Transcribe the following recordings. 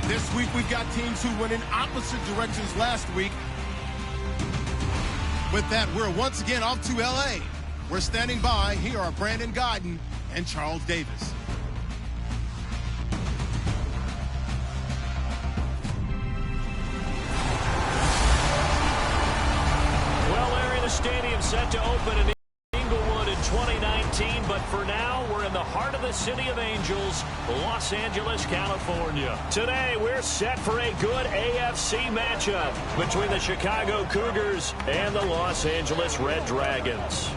This week, we've got teams who went in opposite directions last week. With that, we're once again off to L.A. We're standing by. Here are Brandon Guyton and Charles Davis. Well, Larry, the stadium set to open in Inglewood in 2019, but for now, we're in the heart of the City of Angels, Los Angeles, California. Today, we're set for a good AFC matchup between the Chicago Cougars and the Los Angeles Red Dragons.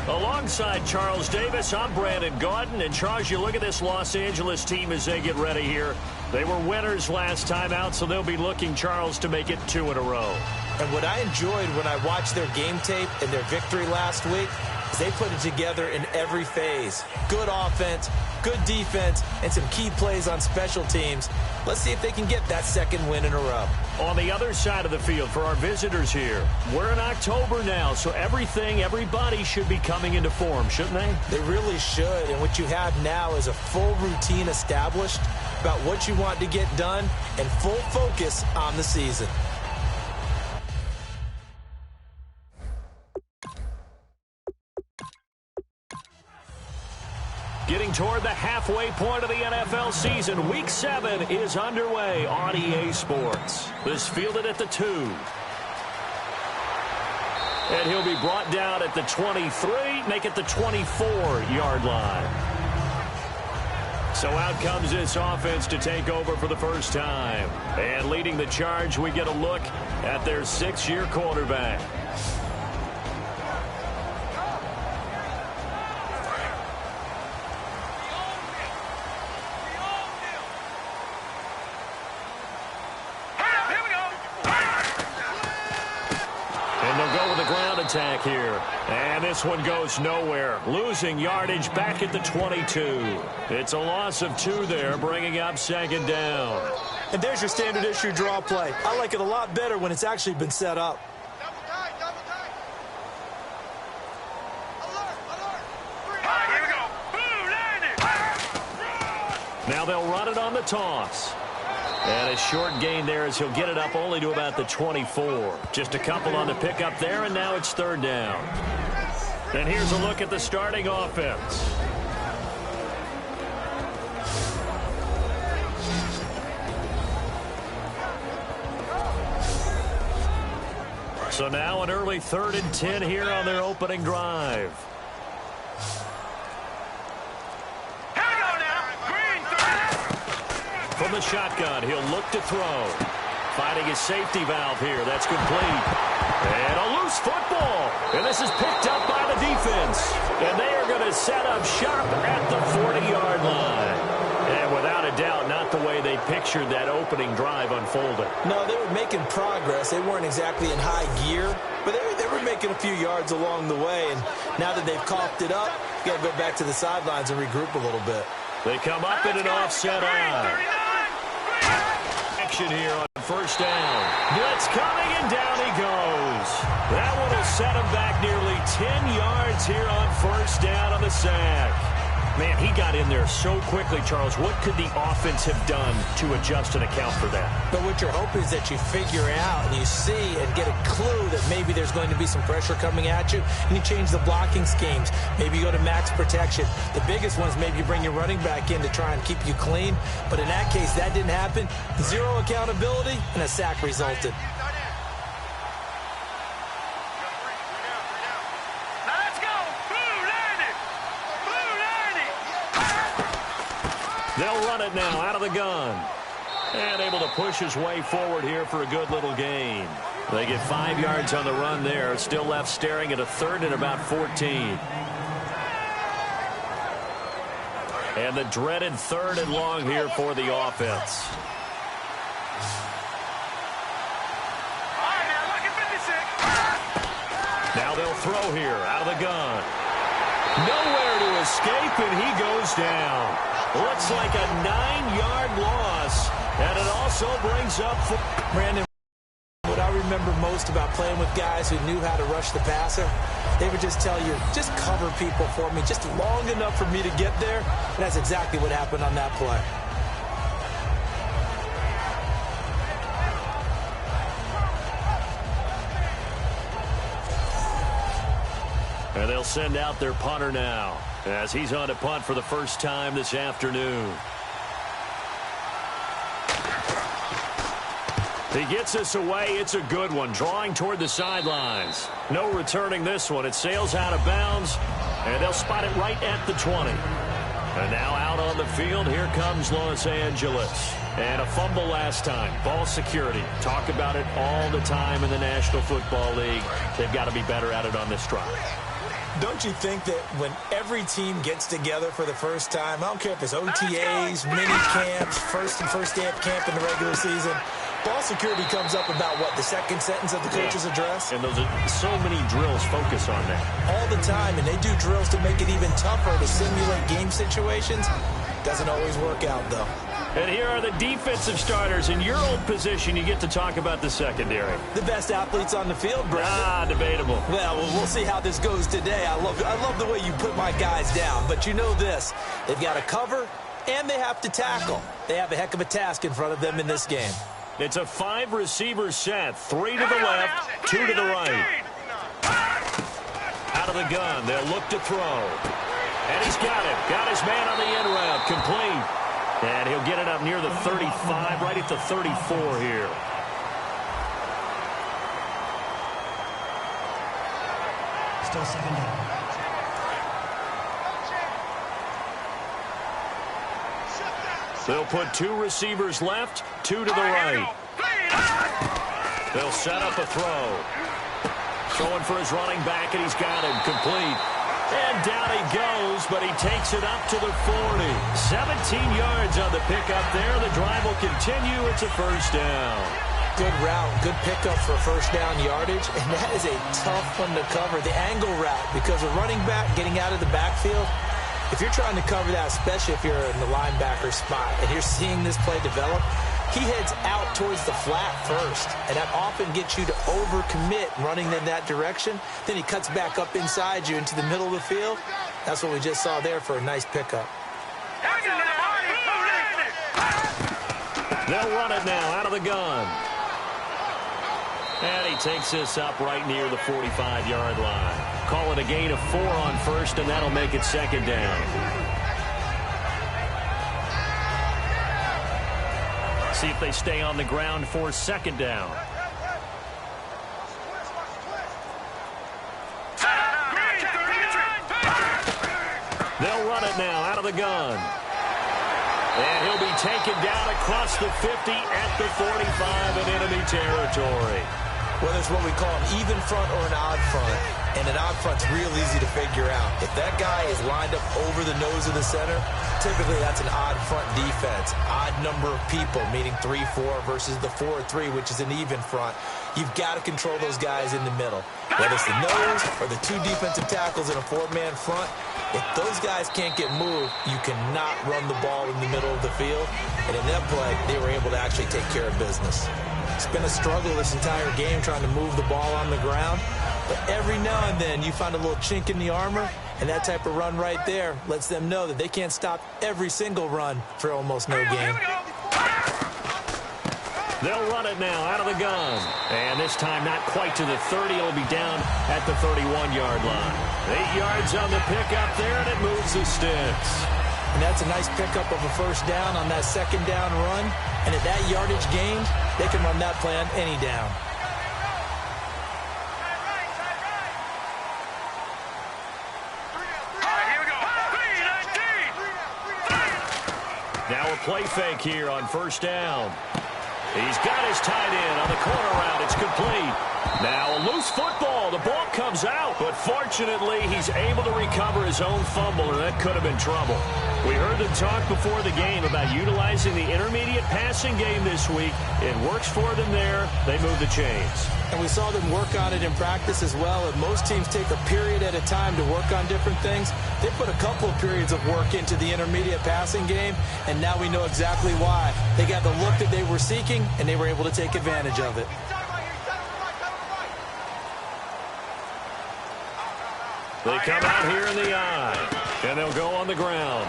Alongside Charles Davis, I'm Brandon Guyton. And Charles, you look at this Los Angeles team as they get ready here. They were winners last time out, so they'll be looking, Charles, to make it 2 in a row. And what I enjoyed when I watched their game tape and their victory last week is they put it together in every phase. Good offense, good defense, and some key plays on special teams. Let's see if they can get that second win in a row. On the other side of the field for our visitors here, we're in October now, so everybody should be coming into form, shouldn't they? They really should, and what you have now is a full routine established about what you want to get done and full focus on the season. Getting toward the halfway point of the NFL season, Week 7 is underway on EA Sports. This fielded at the 2. And he'll be brought down at the 23, make it the 24-yard line. So out comes this offense to take over for the first time. And leading the charge, we get a look at their 6-year quarterback. Attack here, and this one goes nowhere, losing yardage back at the 22. It's a loss of 2 there, bringing up second down. And there's your standard issue draw play. I like it a lot better when it's actually been set up. Now they'll run it on the toss. And a short gain there as he'll get it up only to about the 24. Just a couple on the pickup there, and now it's 3rd down. And here's a look at the starting offense. So now an early 3rd and 10 here on their opening drive. From the shotgun, he'll look to throw. Finding his safety valve here. That's complete. And a loose football. And this is picked up by the defense. And they are going to set up shop at the 40-yard line. And without a doubt, not the way they pictured that opening drive unfolding. No, they were making progress. They weren't exactly in high gear, but they were making a few yards along the way. And now that they've coughed it up, you got to go back to the sidelines and regroup a little bit. They come up in an offset eye. Here on 1st down. Blitz coming, and down he goes. That one will set him back nearly 10 yards here on 1st down on the sack. Man, he got in there so quickly, Charles. What could the offense have done to adjust and account for that? But what you're hoping is that you figure out and you see and get a clue that maybe there's going to be some pressure coming at you, and you change the blocking schemes. Maybe you go to max protection. The biggest one is maybe you bring your running back in to try and keep you clean. But in that case, that didn't happen. 0 accountability, and a sack resulted. They'll run it now out of the gun. And able to push his way forward here for a good little gain. They get 5 yards on the run there. Still left staring at a 3rd and about 14. And the dreaded 3rd and long here for the offense. Now they'll throw here out of the gun. Nowhere to escape, and he goes down. Looks like a 9-yard loss, and it also brings up Brandon. What I remember most about playing with guys who knew how to rush the passer, they would just tell you, just cover people for me, just long enough for me to get there. And that's exactly what happened on that play. And they'll send out their punter now as he's on to punt for the first time this afternoon. He gets this away. It's a good one, drawing toward the sidelines. No returning this one. It sails out of bounds, and they'll spot it right at the 20. And now out on the field, here comes Los Angeles. And a fumble last time. Ball security. Talk about it all the time in the National Football League. They've got to be better at it on this drive. Don't you think that when every team gets together for the first time, I don't care if it's OTAs, mini camps, first day of camp in the regular season, ball security comes up about, what, the second sentence of the coach's address? And those are so many drills focus on that. All the time, and they do drills to make it even tougher to simulate game situations. Doesn't always work out, though. And here are the defensive starters. In your old position, you get to talk about the secondary. The best athletes on the field, Brandon. Debatable. Well, we'll see how this goes today. I love the way you put my guys down. But you know this. They've got to cover, and they have to tackle. They have a heck of a task in front of them in this game. It's a 5-receiver set. 3 to the left, 2 to the right. Out of the gun, they'll look to throw. And he's got it. Got his man on the end route. Complete. And he'll get it up near the 35, right at the 34 here. Still 7 down. They'll put 2 receivers left, 2 to the right. They'll set up a throw. Throwing for his running back, and he's got him. Complete. And down he goes, but he takes it up to the 40. 17 yards on the pickup there. The drive will continue. It's a first down. Good route, good pickup for first down yardage, and that is a tough one to cover. The angle route, because a running back getting out of the backfield, if you're trying to cover that, especially if you're in the linebacker spot, and you're seeing this play develop, he heads out towards the flat first, and that often gets you to overcommit running in that direction. Then he cuts back up inside you into the middle of the field. That's what we just saw there for a nice pickup. They'll run it now out of the gun. And he takes this up right near the 45-yard line. Call it a gain of 4 on first, and that'll make it second down. See if they stay on the ground for second down. They'll run it now out of the gun. And he'll be taken down across the 50 at the 45 in enemy territory. Whether it's what we call an even front or an odd front, and an odd front's real easy to figure out. If that guy is lined up over the nose of the center, typically that's an odd front defense. Odd number of people, meaning 3-4 versus the 4-3, which is an even front. You've got to control those guys in the middle. Whether it's the nose or the 2 defensive tackles in a 4-man front, if those guys can't get moved, you cannot run the ball in the middle of the field. And in that play, they were able to actually take care of business. It's been a struggle this entire game trying to move the ball on the ground. But every now and then you find a little chink in the armor, and that type of run right there lets them know that they can't stop every single run for almost no gain. They'll run it now out of the gun. And this time not quite to the 30. It'll be down at the 31-yard line. 8 yards on the pickup there, and it moves the sticks. And that's a nice pickup of a first down on that second down run. And at that yardage gained, they can run that play on any down. Now a play fake here on first down. He's got his tight end on the corner route. It's complete. Now a loose football. The ball comes out, but fortunately he's able to recover his own fumble, and that could have been trouble. We heard them talk before the game about utilizing the intermediate passing game this week. It works for them there. They move the chains. And we saw them work on it in practice as well. And most teams take a period at a time to work on different things. They put a couple of periods of work into the intermediate passing game, and now we know exactly why. They got the look that they were seeking, and they were able to take advantage of it. They come out here in the eye, and they'll go on the ground.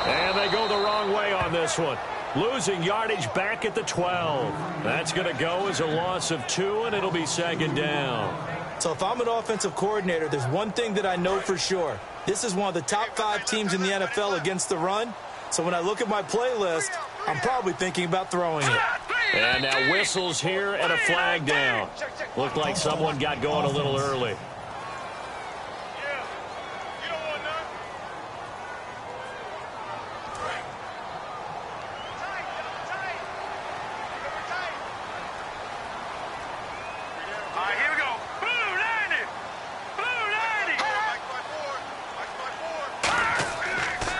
And they go the wrong way on this one. Losing yardage back at the 12. That's going to go as a loss of 2, and it'll be second down. So if I'm an offensive coordinator, there's one thing that I know for sure. This is one of the top 5 teams in the NFL against the run. So when I look at my playlist, I'm probably thinking about throwing it. And now whistles here and a flag down. Looked like someone got going a little early.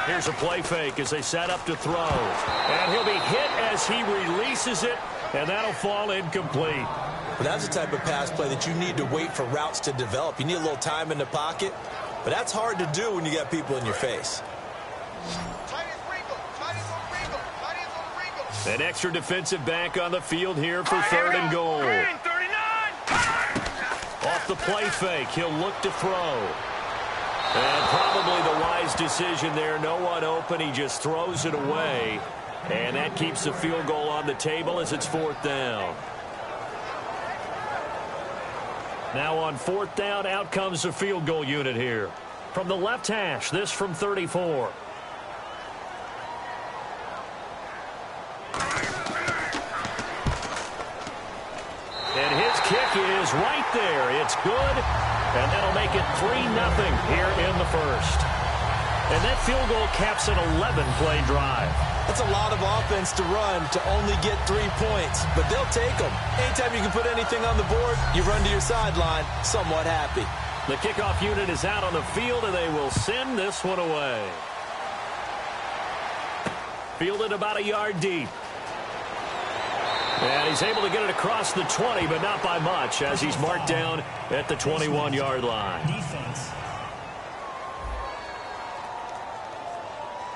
Here's a play fake as they set up to throw. And he'll be hit as he releases it, and that'll fall incomplete. But that's the type of pass play that you need to wait for routes to develop. You need a little time in the pocket, but that's hard to do when you got people in your face. An extra defensive back on the field here for 3rd and goal. Off the play fake, he'll look to throw. And probably the wise decision there. No one open. He just throws it away. And that keeps the field goal on the table as it's 4th down. Now on 4th down, out comes the field goal unit here. From the left hash, this from 34. And his kick is right there. It's good. And that'll make it 3-0 here in the first. And that field goal caps an 11-play drive. That's a lot of offense to run to only get 3 points, but they'll take them. Anytime you can put anything on the board, you run to your sideline somewhat happy. The kickoff unit is out on the field, and they will send this one away. Fielded about a yard deep. And he's able to get it across the 20, but not by much, as he's marked down at the 21-yard line. Defense.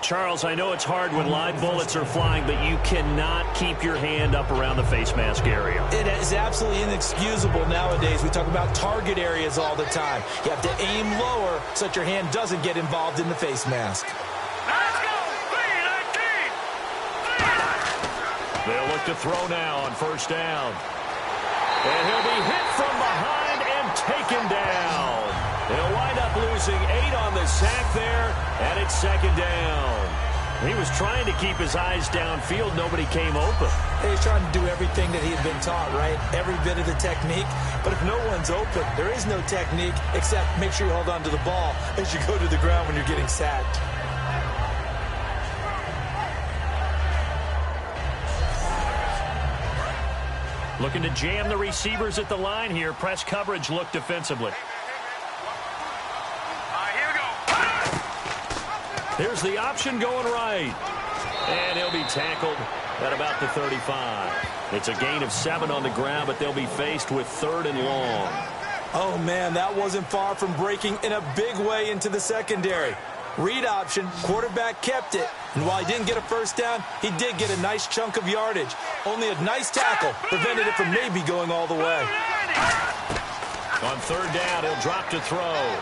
Charles, I know it's hard when live bullets are flying, but you cannot keep your hand up around the face mask area. It is absolutely inexcusable nowadays. We talk about target areas all the time. You have to aim lower so that your hand doesn't get involved in the face mask. They'll look to throw now on 1st down. And he'll be hit from behind and taken down. He'll wind up losing 8 on the sack there, and it's 2nd down. He was trying to keep his eyes downfield. Nobody came open. He's trying to do everything that he had been taught, right? Every bit of the technique. But if no one's open, there is no technique except make sure you hold on to the ball as you go to the ground when you're getting sacked. Looking to jam the receivers at the line here. Press coverage look defensively. Here's the option going right. And he'll be tackled at about the 35. It's a gain of 7 on the ground, but they'll be faced with 3rd and long. Oh, man, that wasn't far from breaking in a big way into the secondary. Read option, quarterback kept it. And while he didn't get a 1st down, he did get a nice chunk of yardage. Only a nice tackle prevented it from maybe going all the way. On 3rd down, he'll drop to throw.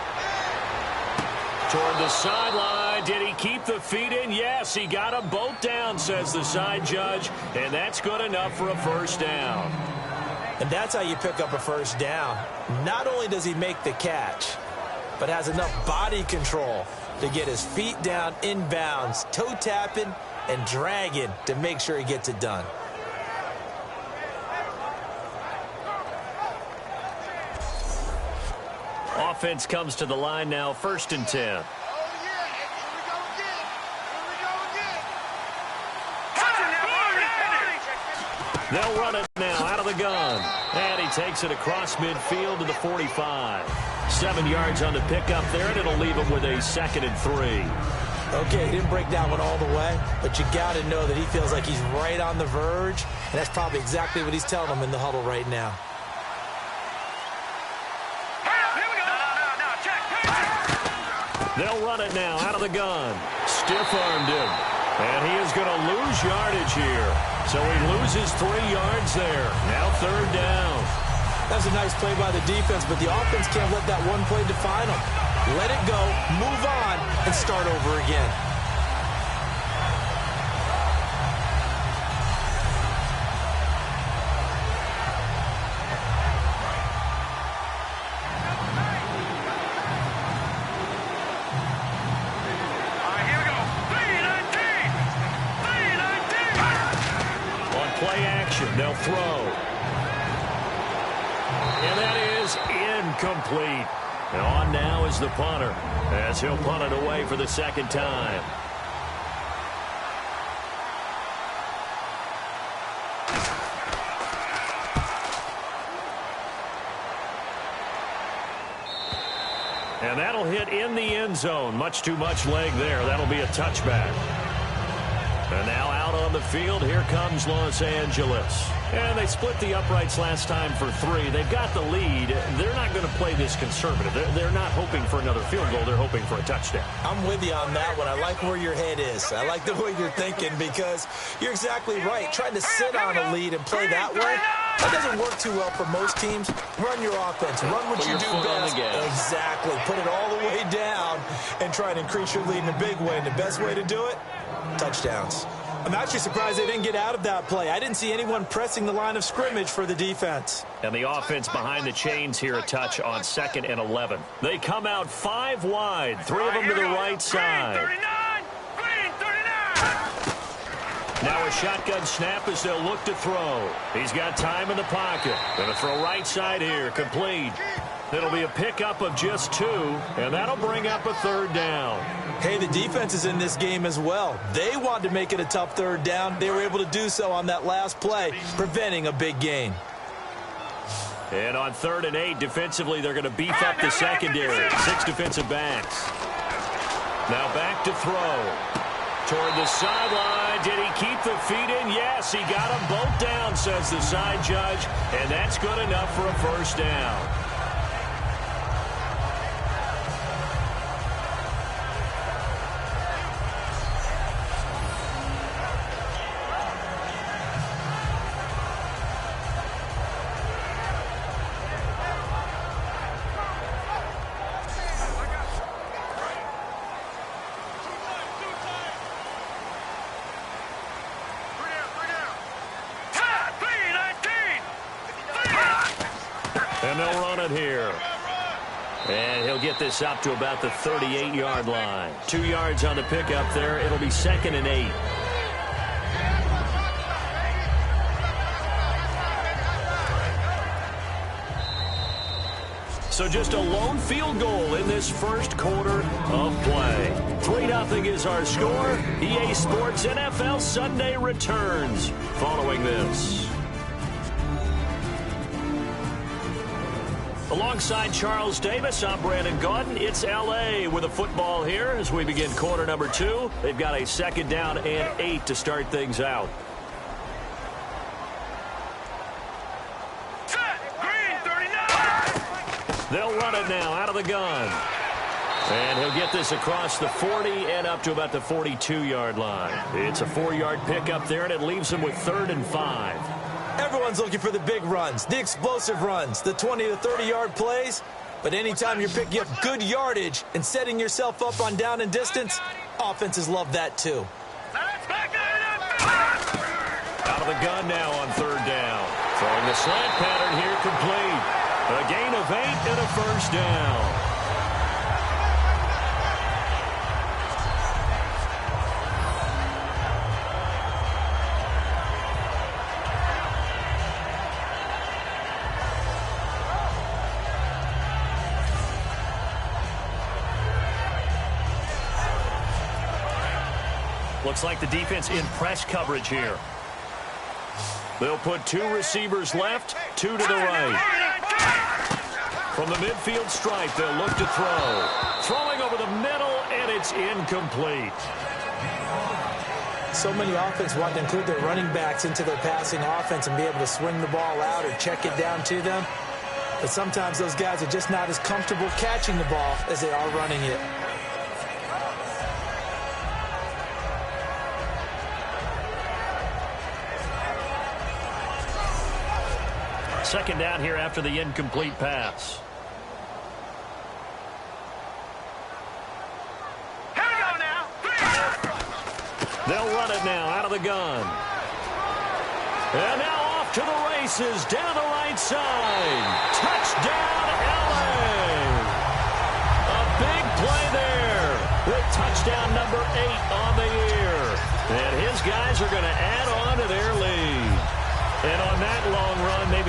Toward the sideline. Did he keep the feet in? Yes, he got them both down, says the side judge. And that's good enough for a 1st down. And that's how you pick up a 1st down. Not only does he make the catch, but has enough body control to get his feet down inbounds, toe tapping and dragging to make sure he gets it done. Offense comes to the line now, 1st and 10. They'll run it now out of the gun. And he takes it across midfield to the 45. 7 yards on the pickup there, and it'll leave him with a 2nd and 3. Okay, he didn't break that one all the way, but you got to know that he feels like he's right on the verge, and that's probably exactly what he's telling them in the huddle right now. They'll run it now out of the gun. Stiff-armed him. And he is going to lose yardage here. So he loses 3 yards there. Now 3rd down. That's a nice play by the defense, but the offense can't let that one play define them. Let it go, move on, and start over again. play action. They'll throw. And that is incomplete. And on now is the punter, as he'll punt it away for the second time. And that'll hit in the end zone. Much too much leg there. That'll be a touchback. And now out on the field, here comes Los Angeles. And they split the uprights last time for 3. They've got the lead. They're not going to play this conservative. They're not hoping for another field goal. They're hoping for a touchdown. I'm with you on that one. I like where your head is. I like the way you're thinking because you're exactly right. Trying to sit on a lead and play that way, that doesn't work too well for most teams. Run your offense. Run what you do best. Exactly. Put it all the way down and try to increase your lead in a big way. And the best way to do it, touchdowns. I'm actually surprised they didn't get out of that play. I didn't see anyone pressing the line of scrimmage for the defense. And the offense behind the chains here a touch on 2nd and 11. They come out 5 wide, 3 of them to the right side. Green 39. Now a shotgun snap as they'll look to throw. He's got time in the pocket. Going to throw right side here, complete. It'll be a pickup of just 2, and that'll bring up a 3rd down. Hey, the defense is in this game as well. They wanted to make it a tough 3rd down. They were able to do so on that last play, preventing a big gain. And on 3rd and 8, defensively, they're going to beef up the secondary. 6 defensive backs. Now back to throw. Toward the sideline. Did he keep the feet in? Yes, he got them both down, says the side judge. And that's good enough for a 1st down. And they'll run it here. And he'll get this up to about the 38-yard line. 2 yards on the pickup there. It'll be 2nd and 8. So just a lone field goal in this first quarter of play. 3-0 is our score. EA Sports NFL Sunday returns following this. Alongside Charles Davis, I'm Brandon Gaudin. It's L.A. with a football here as we begin quarter number 2. They've got a 2nd down and 8 to start things out. Green 39. They'll run it now out of the gun. And he'll get this across the 40 and up to about the 42-yard line. It's a 4-yard pickup there, and it leaves him with 3rd and 5. Everyone's looking for the big runs, the explosive runs, the 20 to 30-yard plays. But anytime you're picking up good yardage and setting yourself up on down and distance, offenses love that too. Out of the gun now on 3rd down. Throwing the slant pattern here complete. A gain of 8 and a 1st down. Looks like the defense in press coverage here. They'll put 2 receivers left, 2 to the right. From the midfield stripe, they'll look to throw. Throwing over the middle, and it's incomplete. So many offenses want to include their running backs into their passing offense and be able to swing the ball out or check it down to them. But sometimes those guys are just not as comfortable catching the ball as they are running it. 2nd down here after the incomplete pass. Here we go now. They'll run it now out of the gun. And now off to the races down the right side. Touchdown, LA. A big play there with touchdown number 8 on the year. And his guys are going to add on to their lead.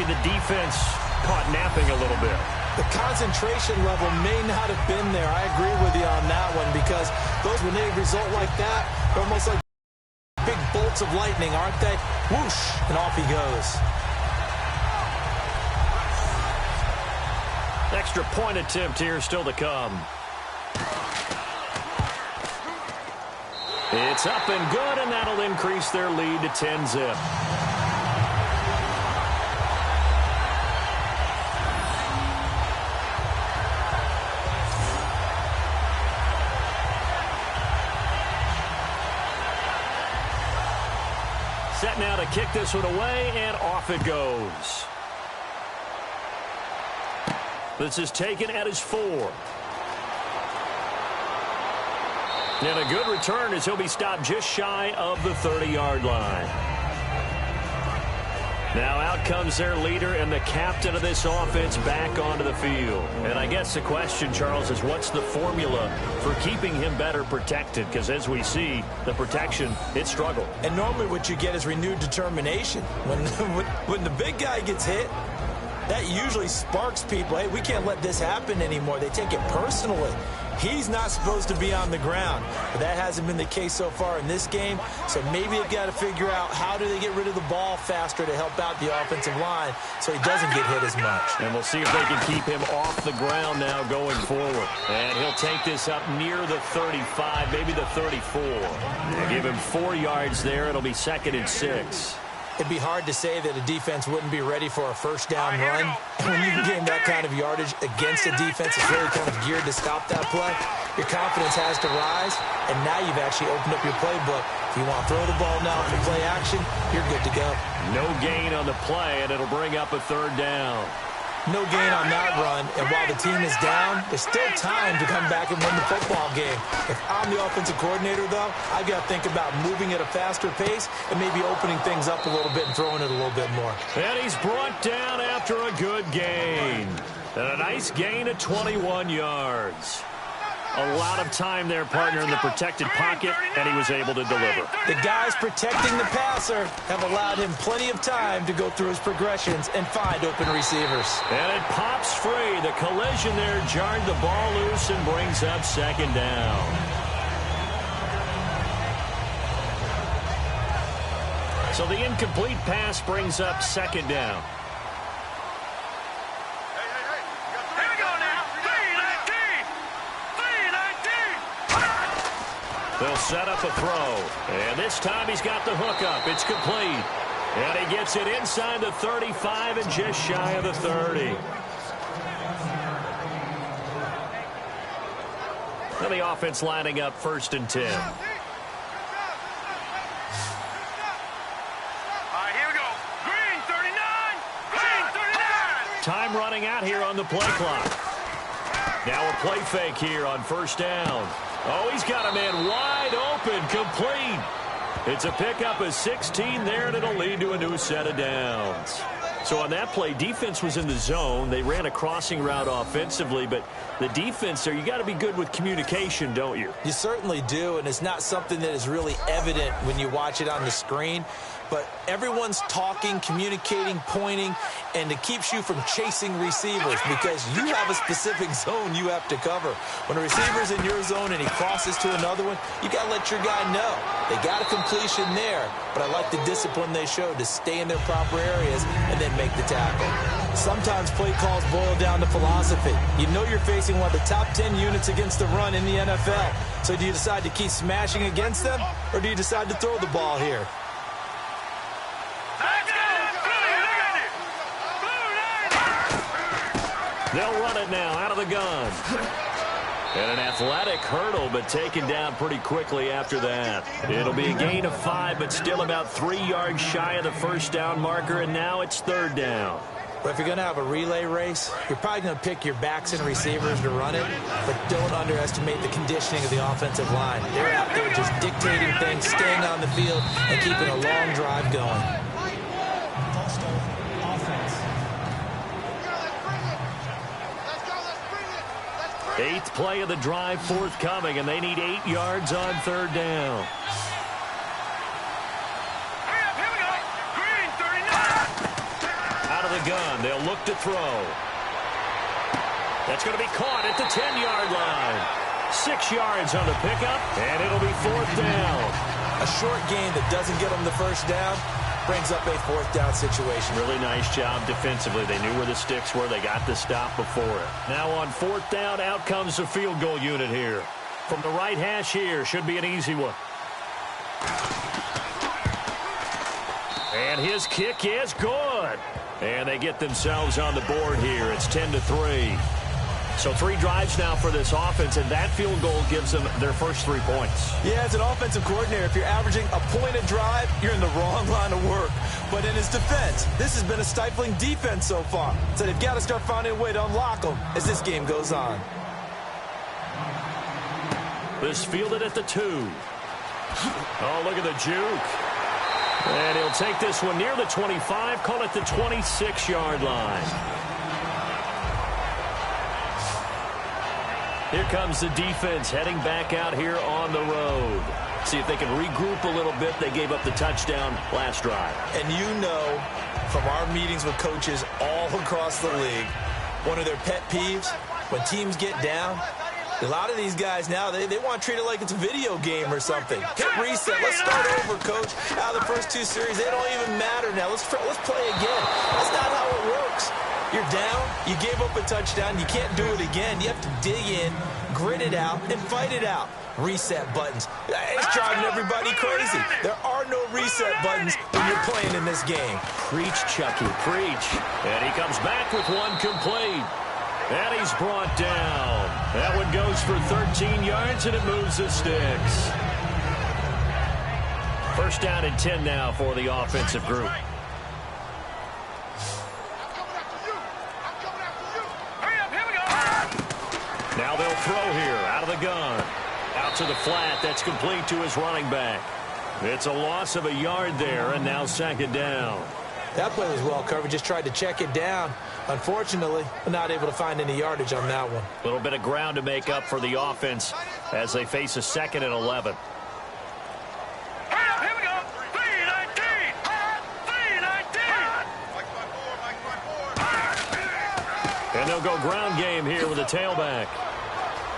maybe the defense caught napping a little bit. The concentration level may not have been there. I agree with you on that one because when they result like that, they're almost like big bolts of lightning, aren't they? Whoosh, and off he goes. Extra point attempt here still to come. It's up and good, and that'll increase their lead to 10-zip. Set now to kick this one away, and off it goes. This is taken at his 4. And a good return as he'll be stopped just shy of the 30-yard line. Now out comes their leader and the captain of this offense back onto the field. And I guess the question, Charles, is what's the formula for keeping him better protected? Because as we see, the protection, it struggled. And normally what you get is renewed determination. When the big guy gets hit, that usually sparks people. Hey, we can't let this happen anymore. They take it personally. He's not supposed to be on the ground. But that hasn't been the case so far in this game. So maybe they've got to figure out how do they get rid of the ball faster to help out the offensive line so he doesn't get hit as much. And we'll see if they can keep him off the ground now going forward. And he'll take this up near the 35, maybe the 34. They'll give him 4 yards there. It'll be 2nd and 6. It'd be hard to say that a defense wouldn't be ready for a first-down run. And when you can gain that kind of yardage against a defense that's really kind of geared to stop that play, your confidence has to rise, and now you've actually opened up your playbook. If you want to throw the ball now for play action, you're good to go. No gain on the play, and it'll bring up a 3rd down. No gain on that run, and while the team is down, there's still time to come back and win the football game. If I'm the offensive coordinator, though, I've got to think about moving at a faster pace and maybe opening things up a little bit and throwing it a little bit more. And he's brought down after a good gain. And a nice gain of 21 yards. A lot of time there, partner, in the protected pocket, and he was able to deliver. The guys protecting the passer have allowed him plenty of time to go through his progressions and find open receivers. And it pops free. The collision there jarred the ball loose and brings up 2nd down. So the incomplete pass brings up 2nd down. They'll set up a throw. And this time he's got the hook up. It's complete. And he gets it inside the 35 and just shy of the 30. And the offense lining up 1st and 10. All right, here we go. Green, 39. Green, 39. Time running out here on the play clock. Now a play fake here on 1st down. Oh, he's got a man wide open, complete. It's a pickup of 16 there, and it'll lead to a new set of downs. So on that play, defense was in the zone. They ran a crossing route offensively, but the defense there, you got to be good with communication, don't you? You certainly do, and it's not something that is really evident when you watch it on the screen. But everyone's talking, communicating, pointing, and it keeps you from chasing receivers because you have a specific zone you have to cover. When a receiver's in your zone and he crosses to another one, you got to let your guy know. They got a completion there, but I like the discipline they showed to stay in their proper areas and then make the tackle. Sometimes play calls boil down to philosophy. You know you're facing one of the top 10 units against the run in the NFL. So do you decide to keep smashing against them, or do you decide to throw the ball here? They'll run it now out of the gun. And an athletic hurdle, but taken down pretty quickly after that. It'll be a gain of 5, but still about 3 yards shy of the 1st down marker, and now it's 3rd down. But if you're going to have a relay race, you're probably going to pick your backs and receivers to run it, but don't underestimate the conditioning of the offensive line. They're out there just dictating things, staying on the field, and keeping a long drive going. 8th play of the drive forthcoming, and they need 8 yards on 3rd down. Out of of the gun. They'll look to throw. That's going to be caught at the 10-yard line. 6 yards on the pickup, and it'll be 4th down. A short gain that doesn't get them the first down brings up a 4th down situation. Really nice job defensively. They knew where the sticks were. They got the stop before it. Now on 4th down, out comes the field goal unit here. From the right hash here, should be an easy one. And his kick is good. And they get themselves on the board here. It's 10-3. So 3 drives now for this offense, and that field goal gives them their first 3 points. Yeah, as an offensive coordinator, if you're averaging a point a drive, you're in the wrong line of work. But in his defense, this has been a stifling defense so far. So they've got to start finding a way to unlock them as this game goes on. This fielded at the 2. Oh, look at the juke. And he'll take this one near the 25, call it the 26-yard line. Here comes the defense heading back out here on the road. See if they can regroup a little bit. They gave up the touchdown last drive. And you know from our meetings with coaches all across the league, one of their pet peeves, when teams get down, a lot of these guys now, they want to treat it like it's a video game or something. Hit reset. Let's start over, coach. Out of the first 2 series, they don't even matter now. Let's play again. That's not how it works. You're down. You gave up a touchdown. You can't do it again. You have to dig in, grit it out, and fight it out. Reset buttons. It's driving everybody crazy. There are no reset buttons when you're playing in this game. Preach, Chucky, preach. And he comes back with one complete. And he's brought down. That one goes for 13 yards, and it moves the sticks. First down and 10 now for the offensive group. Now they'll throw here out of the gun. Out to the flat. That's complete to his running back. It's a loss of a yard there, and now 2nd down. That play was well covered. Just tried to check it down. Unfortunately, not able to find any yardage on that one. A little bit of ground to make up for the offense as they face a 2nd and 11. Here we go. 3-19. 3-19. And they'll go ground game here with a tailback.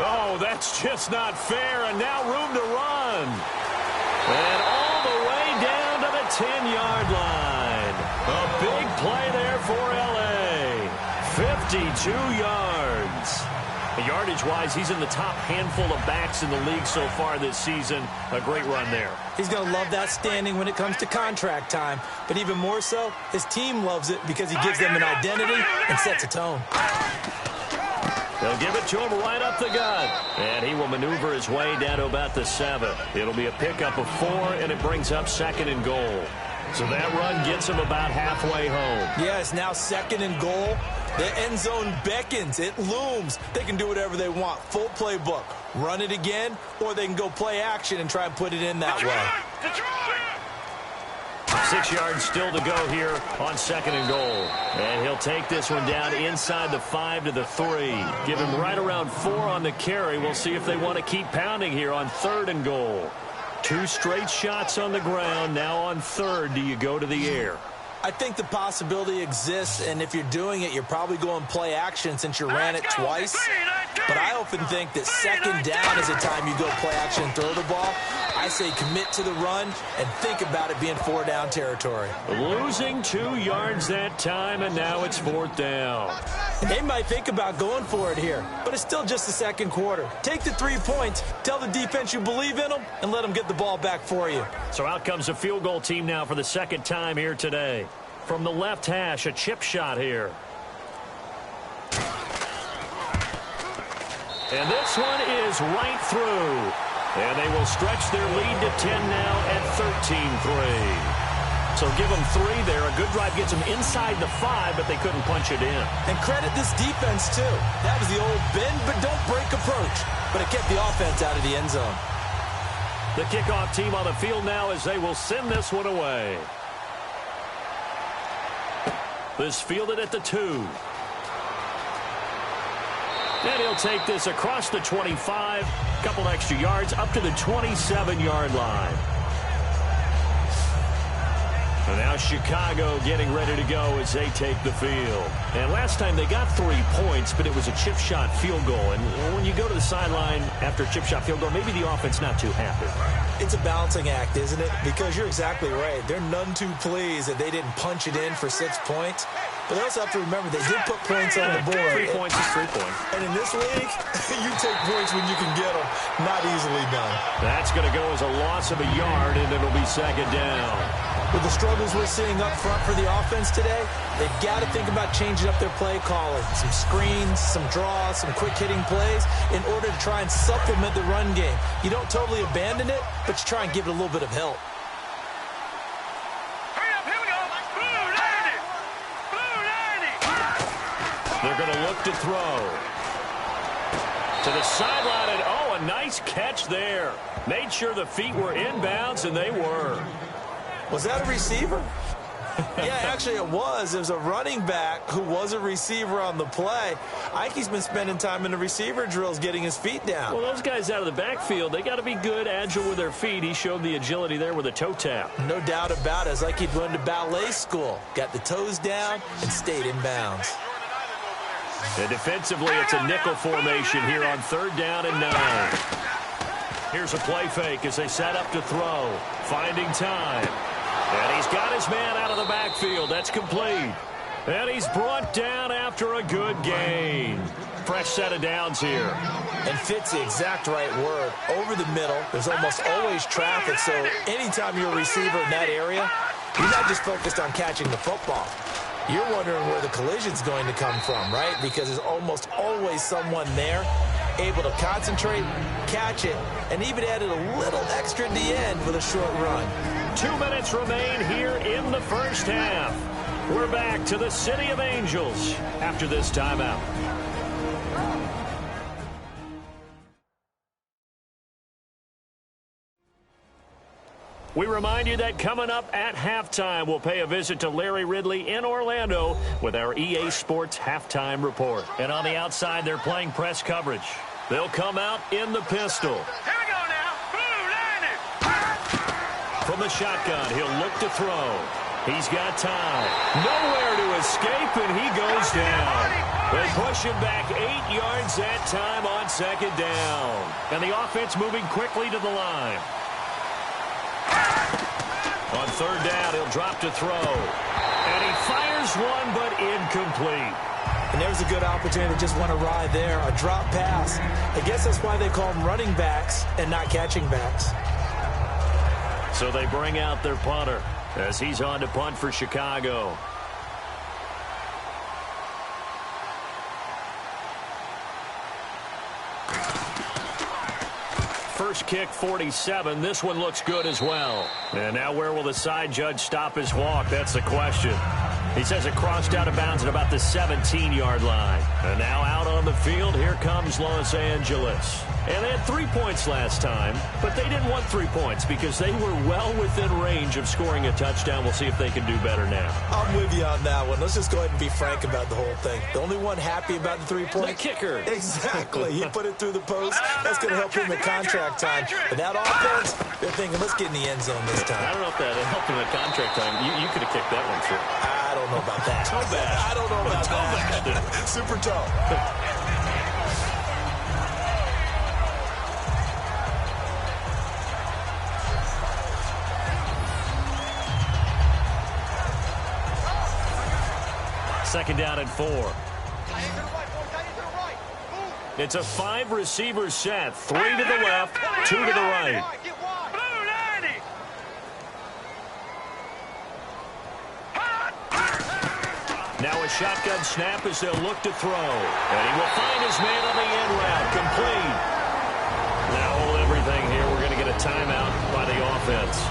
Oh, that's just not fair. And now room to run. And all the way down to the 10-yard line. A big play there for L.A. 52 yards. Yardage-wise, he's in the top handful of backs in the league so far this season. A great run there. He's going to love that standing when it comes to contract time. But even more so, his team loves it because he gives them an identity and sets a tone. They'll give it to him right up the gut. And he will maneuver his way down to about the 7. It'll be a pickup of 4, and it brings up 2nd and goal. So that run gets him about halfway home. Yeah, it's now 2nd and goal. The end zone beckons. It looms. They can do whatever they want. Full playbook. Run it again, or they can go play action and try and put it in that way. 6 yards still to go here on 2nd and goal. And he'll take this one down inside the 5 to the 3. Give him right around 4 on the carry. We'll see if they want to keep pounding here on 3rd and goal. 2 straight shots on the ground. Now on 3rd, do you go to the air? I think the possibility exists, and if you're doing it, you're probably going play action since you ran it twice. But I often think that 2nd down is the time you go play action and throw the ball. I say commit to the run and think about it being 4 down territory. Losing 2 yards that time, and now it's 4th down. They might think about going for it here, but it's still just the 2nd quarter. Take the 3 points, tell the defense you believe in them, and let them get the ball back for you. So out comes the field goal team now for the 2nd time here today. From the left hash, a chip shot here. And this one is right through. And they will stretch their lead to 10 now at 13-3. So give them 3 there. A good drive gets them inside the 5, but they couldn't punch it in. And credit this defense, too. That was the old bend but don't break approach. But it kept the offense out of the end zone. The kickoff team on the field now as they will send this one away. This fielded at the 2. And he'll take this across the 25. Couple extra yards up to the 27-yard line. And now Chicago getting ready to go as they take the field. And last time they got 3 points, but it was a chip shot field goal. And when you go to the sideline after a chip shot field goal, maybe the offense not too happy. It's a balancing act, isn't it? Because you're exactly right. They're none too pleased that they didn't punch it in for 6 points. But they also have to remember they did put points on the board. 3 points is 3 points. And in this league, you take points when you can get them. Not easily done. That's going to go as a loss of a yard, and it'll be second down. With the struggles we're seeing up front for the offense today, they've got to think about changing up their play calling. Some screens, some draws, some quick-hitting plays in order to try and supplement the run game. You don't totally abandon it, but you try and give it a little bit of help. Hurry up, here we go. Blue 90. Blue 90. They're going to look to throw. To the sideline, and oh, a nice catch there. Made sure the feet were inbounds, and they were. Was that a receiver? Yeah, actually it was. It was a running back who was a receiver on the play. Ike's been spending time in the receiver drills getting his feet down. Well, those guys out of the backfield, they got to be good, agile with their feet. He showed the agility there with a toe tap. No doubt about it. It's like he'd run to ballet school. Got the toes down and stayed in bounds. And defensively, it's a nickel formation here on 3rd down and 9. Here's a play fake as they set up to throw. Finding time. And he's got his man out of the backfield. That's complete. And he's brought down after a good gain. Fresh set of downs here. And fits the exact right word. Over the middle, there's almost always traffic, so anytime you're a receiver in that area, you're not just focused on catching the football. You're wondering where the collision's going to come from, right? Because there's almost always someone there able to concentrate, catch it, and even added a little extra at the end with a short run. 2 minutes remain here in the first half. We're back to the City of Angels after this timeout. We remind you that coming up at halftime, we'll pay a visit to Larry Ridley in Orlando with our EA Sports Halftime Report. And on the outside, they're playing press coverage. They'll come out in the pistol. Here we go now. Blue 90. From the shotgun, he'll look to throw. He's got time. Nowhere to escape, and he goes down. They push him back 8 yards that time on 2nd down. And the offense moving quickly to the line. On 3rd down, he'll drop to throw. And he fires one, but incomplete. And there's a good opportunity to just want to ride there. A drop pass. I guess that's why they call them running backs and not catching backs. So they bring out their punter as he's on to punt for Chicago. First kick, 47. This one looks good as well. And now where will the side judge stop his walk? That's the question. He says it crossed out of bounds at about the 17-yard line. And now out on the field, here comes Los Angeles. And they had 3 points last time, but they didn't want 3 points because they were well within range of scoring a touchdown. We'll see if they can do better now. I'm with you on that one. Let's just go ahead and be frank about the whole thing. The only one happy about the 3 points? The kicker. Exactly. He put it through the post. That's going to help him in contract time. But that offense, they're thinking, let's get in the end zone this time. I don't know if that helped him in contract time. You could have kicked that one through. I don't know about that. Toe bash. I don't know about that. Super toe. Second down and 4. It's a 5-receiver set. 3 to the left, 2 to the right. Blue 90. Now a shotgun snap as they'll look to throw. And he will find his man on the end route. Complete. Now hold everything here. We're going to get a timeout by the offense.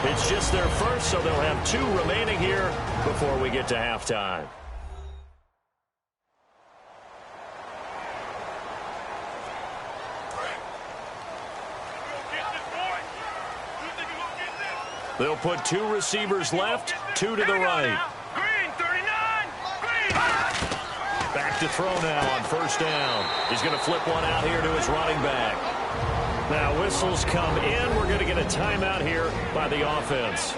It's just their first, so they'll have 2 remaining here before we get to halftime. They'll put 2 receivers left, 2 to the right. Green 39. Green. Back to throw now on first down. He's going to flip one out here to his running back. Now whistles come in. We're going to get a timeout here by the offense.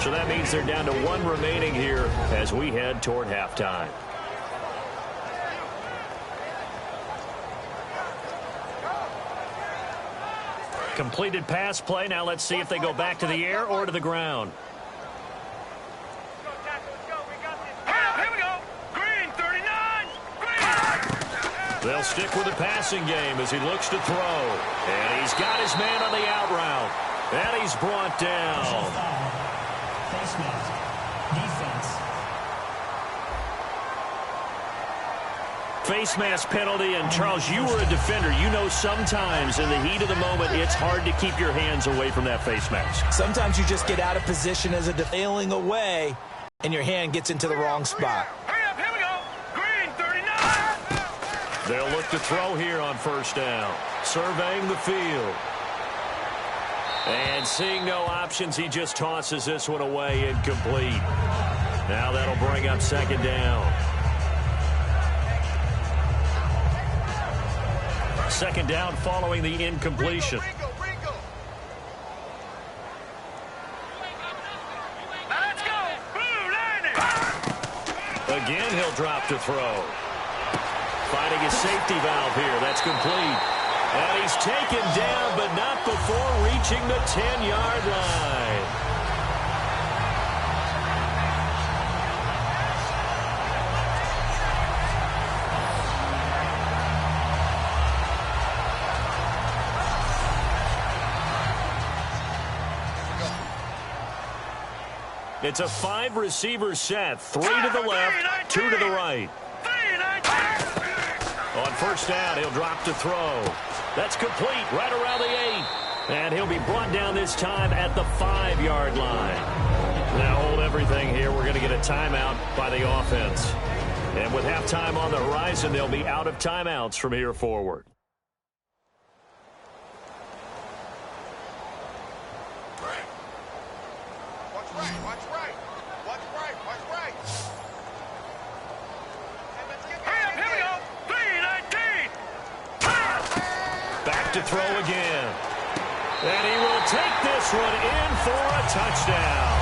So that means they're down to 1 remaining here as we head toward halftime. Completed pass play. Now let's see if they go back to the air or to the ground. Here we go. Green 39. Green. They'll stick with the passing game as he looks to throw. And he's got his man on the out route. And he's brought down. Face mask. Defense. Face mask penalty, and Charles, you were a defender. You know sometimes in the heat of the moment, it's hard to keep your hands away from that face mask. Sometimes you just get out of position as a defailing away, and your hand gets into the wrong spot. Hurry up, here we go. Green 39. They'll look to throw here on first down. Surveying the field. And seeing no options, he just tosses this one away incomplete. Now that'll bring up second down. Second down following the incompletion. Let's go. Blue landing. Again, he'll drop to throw. Finding his safety valve here. That's complete. And he's taken down, but not before reaching the 10-yard line. It's a 5-receiver set. 3 to the left, 2 to the right. On first down, he'll drop to throw. That's complete right around the 8. And he'll be brought down this time at the 5-yard line. Now hold everything here. We're going to get a timeout by the offense. And with halftime on the horizon, they'll be out of timeouts from here forward. To throw again. And he will take this one in for a touchdown.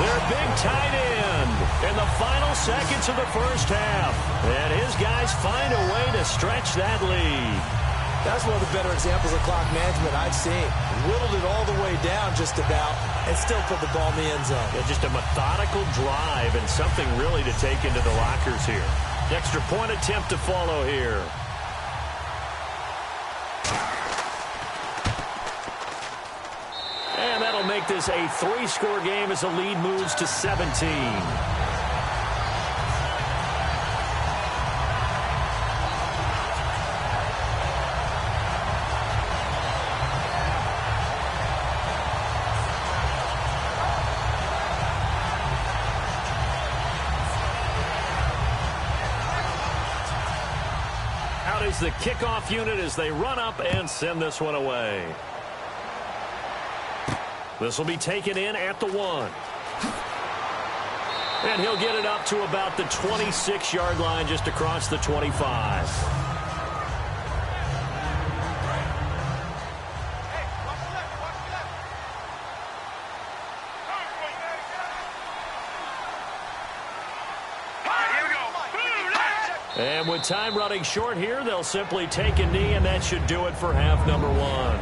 Their big tight end in the final seconds of the first half. And his guys find a way to stretch that lead. That's one of the better examples of clock management I've seen. Whittled it all the way down just about and still put the ball in the end zone. Yeah, just a methodical drive and something really to take into the lockers here. Extra point attempt to follow here. And that'll make this a 3-score game as the lead moves to 17. Out is the kickoff unit as they run up and send this one away. This will be taken in at the 1. And he'll get it up to about the 26-yard line just across the 25. And with time running short here, they'll simply take a knee, and that should do it for half number 1.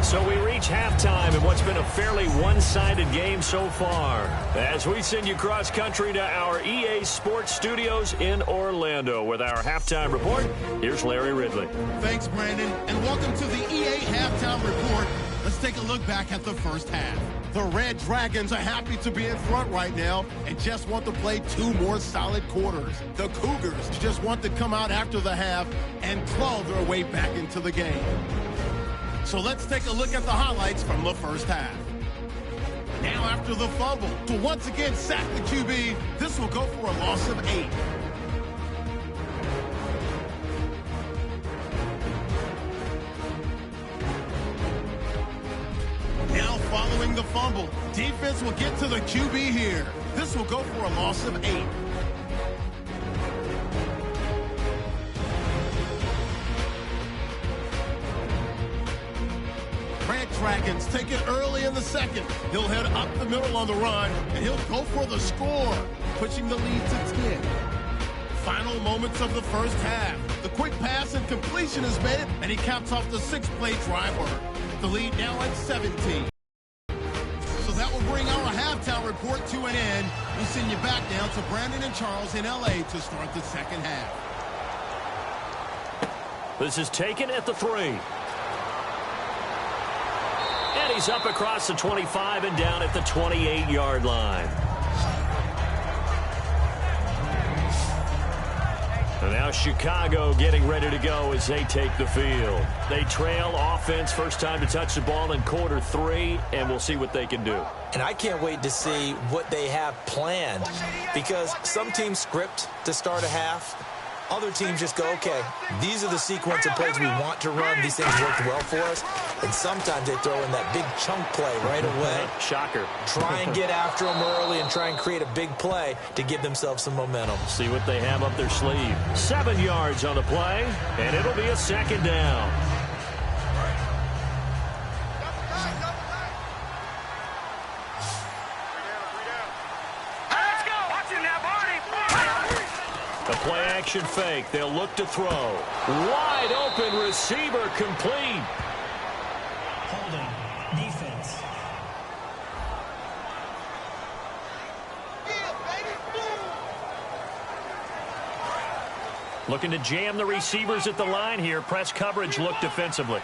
So we reach halftime in what's been a fairly one-sided game so far. As we send you cross-country to our EA Sports Studios in Orlando with our halftime report, here's Larry Ridley. Thanks, Brandon, and welcome to the EA Halftime Report. Let's take a look back at the first half. The Red Dragons are happy to be in front right now and just want to play 2 more solid quarters. The Cougars just want to come out after the half and claw their way back into the game. So let's take a look at the highlights from the first half. Now after the fumble, to once again sack the QB, this will go for a loss of 8. Now following the fumble, defense will get to the QB here. This will go for a loss of 8. Red Dragons take it early in the second. He'll head up the middle on the run, and he'll go for the score, pushing the lead to 10. Final moments of the first half. The quick pass and completion is made, and he caps off the 6-play drive work. The lead now at 17. So that will bring our halftime report to an end. We'll send you back down to Brandon and Charles in L.A. to start the second half. This is taken at the 3. And he's up across the 25 and down at the 28-yard line. And now Chicago getting ready to go as they take the field. They trail offense, first time to touch the ball in quarter 3, and we'll see what they can do. And I can't wait to see what they have planned, because some teams script to start a half. Other teams just go, okay, these are the sequence of plays we want to run. These things worked well for us. And sometimes they throw in that big chunk play right away. Shocker. Try and get after them early and try and create a big play to give themselves some momentum. See what they have up their sleeve. 7 yards on the play, and it'll be a second down. A play-action fake. They'll look to throw. Wide open receiver complete. Holding. Defense. Looking to jam the receivers at the line here. Press coverage look defensively.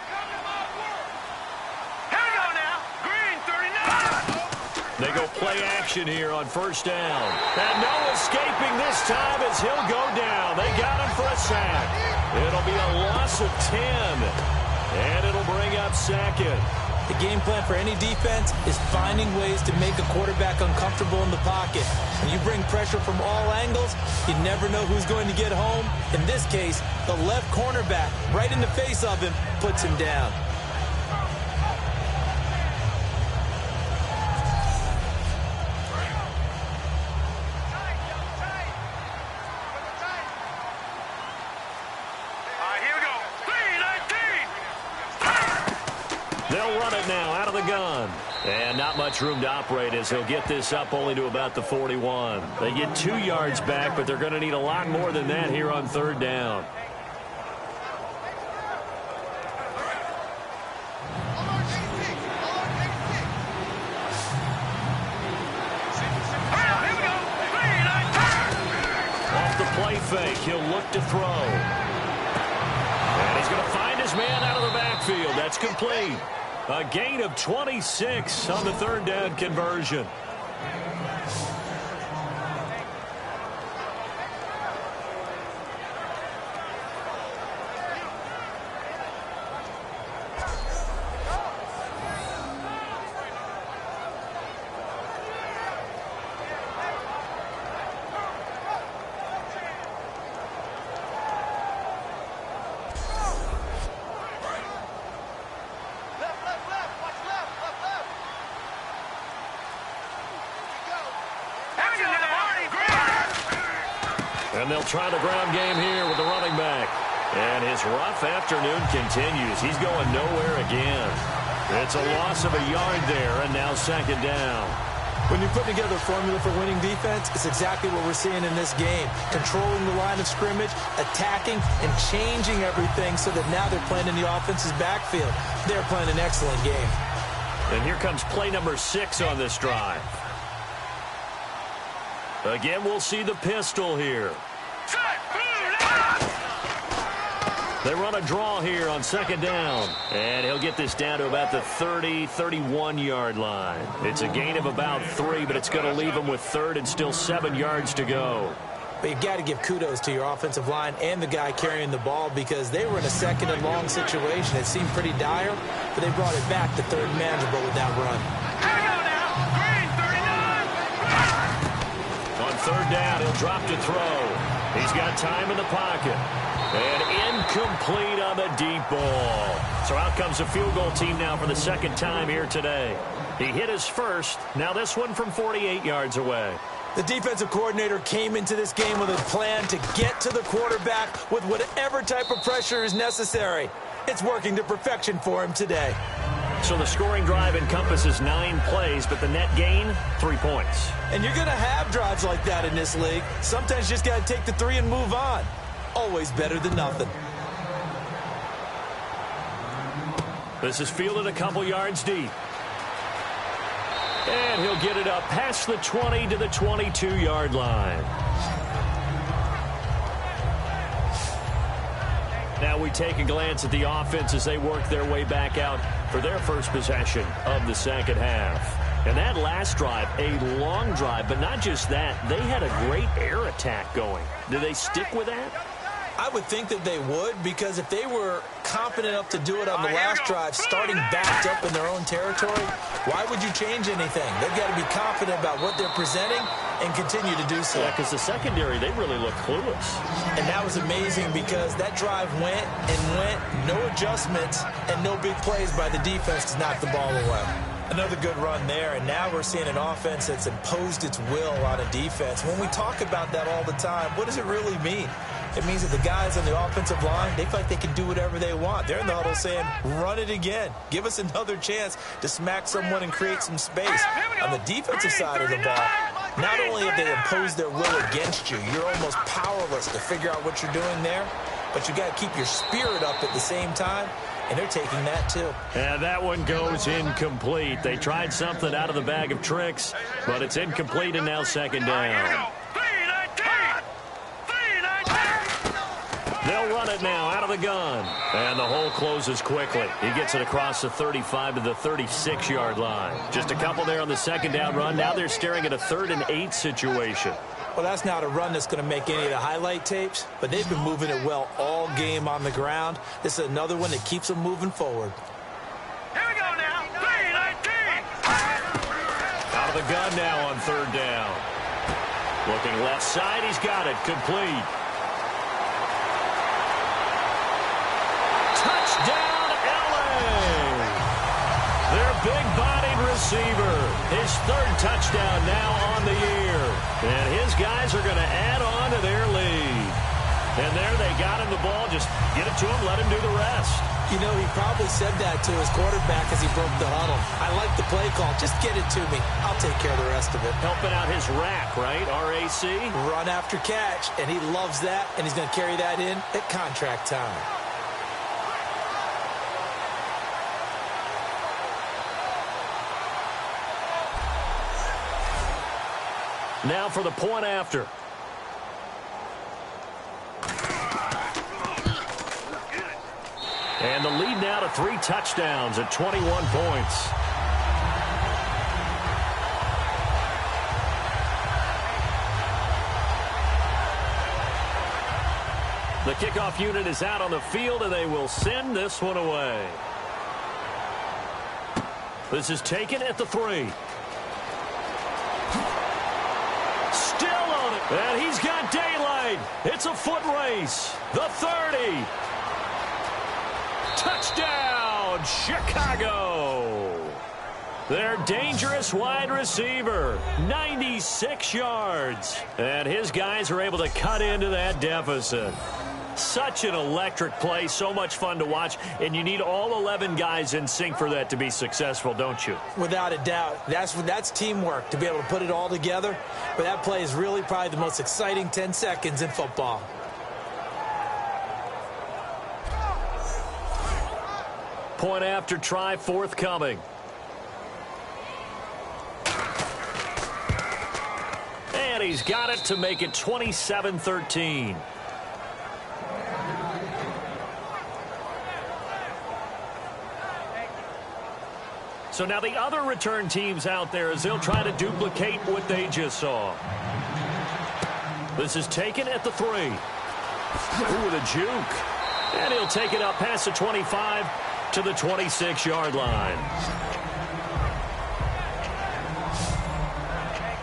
They go play action here on first down. And no escaping this time as he'll go down. They got him for a sack. It'll be a loss of 10. And it'll bring up second. The game plan for any defense is finding ways to make a quarterback uncomfortable in the pocket. When you bring pressure from all angles, you never know who's going to get home. In this case, the left cornerback, right in the face of him, puts him down. They'll run it now out of the gun. And not much room to operate as he'll get this up only to about the 41. They get 2 yards back, but they're going to need a lot more than that here on third down. Off the play fake, he'll look to throw. And he's going to find his man out of the backfield. That's complete. A gain of 26 on the third down conversion. And they'll try the ground game here with the running back. And his rough afternoon continues. He's going nowhere again. It's a loss of a yard there, and now second down. When you put together a formula for winning defense, it's exactly what we're seeing in this game. Controlling the line of scrimmage, attacking, and changing everything so that now they're playing in the offense's backfield. They're playing an excellent game. And here comes play number 6 on this drive. Again, we'll see the pistol here. They run a draw here on second down. And he'll get this down to about the 30, 31-yard line. It's a gain of about 3, but it's going to leave him with third and still 7 yards to go. But you've got to give kudos to your offensive line and the guy carrying the ball, because they were in a second and long situation. It seemed pretty dire, but they brought it back to third manageable with that run. On third down, he'll drop to throw. He's got time in the pocket. And incomplete on the deep ball. So out comes the field goal team now for the second time here today. He hit his first. Now this one from 48 yards away. The defensive coordinator came into this game with a plan to get to the quarterback with whatever type of pressure is necessary. It's working to perfection for him today. So the scoring drive encompasses 9 plays, but the net gain, 3 points. And you're going to have drives like that in this league. Sometimes you just got to take the 3 and move on. Always better than nothing. This is fielded a couple yards deep. And he'll get it up past the 20 to the 22-yard line. Now we take a glance at the offense as they work their way back out for their first possession of the second half. And that last drive, a long drive, but not just that. They had a great air attack going. Do they stick with that? I would think that they would, because if they were confident enough to do it on the last drive, starting backed up in their own territory, why would you change anything? They've got to be confident about what they're presenting and continue to do so. Yeah, because the secondary, they really look clueless. And that was amazing because that drive went and went, no adjustments, and no big plays by the defense to knock the ball away. Another good run there, and now we're seeing an offense that's imposed its will on a defense. When we talk about that all the time, what does it really mean? It means that the guys on the offensive line, they feel like they can do whatever they want. They're in the huddle saying, run it again. Give us another chance to smack someone and create some space. On the defensive side of the ball, not only have they imposed their will against you, you're almost powerless to figure out what you're doing there, but you got to keep your spirit up at the same time, and they're taking that too. And that one goes incomplete. They tried something out of the bag of tricks, but it's incomplete and now second down. They'll run it now out of the gun. And the hole closes quickly. He gets it across the 35 to the 36-yard line. Just a couple there on the second down run. Now they're staring at a 3rd and 8 situation. Well, that's not a run that's going to make any of the highlight tapes, but they've been moving it well all game on the ground. This is another one that keeps them moving forward. Here we go now. 3-19. Out of the gun now on 3rd down. Looking left side. He's got it. Complete. Touchdown, LA! Their big-bodied receiver. His 3rd touchdown now on the year. And his guys are going to add on to their lead. And there they got him the ball. Just get it to him, let him do the rest. You know, he probably said that to his quarterback as he broke the huddle. I like the play call. Just get it to me. I'll take care of the rest of it. Helping out his rack, right? RAC? Run after catch. And he loves that. And he's going to carry that in at contract time. Now for the point after. And the lead now to 3 touchdowns at 21 points. The kickoff unit is out on the field, and they will send this one away. This is taken at the 3. And he's got daylight. It's a foot race. The 30. Touchdown, Chicago. Their dangerous wide receiver, 96 yards. And his guys are able to cut into that deficit. Such an electric play, so much fun to watch, and you need all 11 guys in sync for that to be successful, don't you? Without a doubt. That's teamwork, to be able to put it all together. But that play is really probably the most exciting 10 seconds in football. Point after try forthcoming. And he's got it to make it 27-13. So now the other return teams out there as they'll try to duplicate what they just saw. This is taken at the 3. Ooh, with a juke. And he'll take it up past the 25 to the 26-yard line.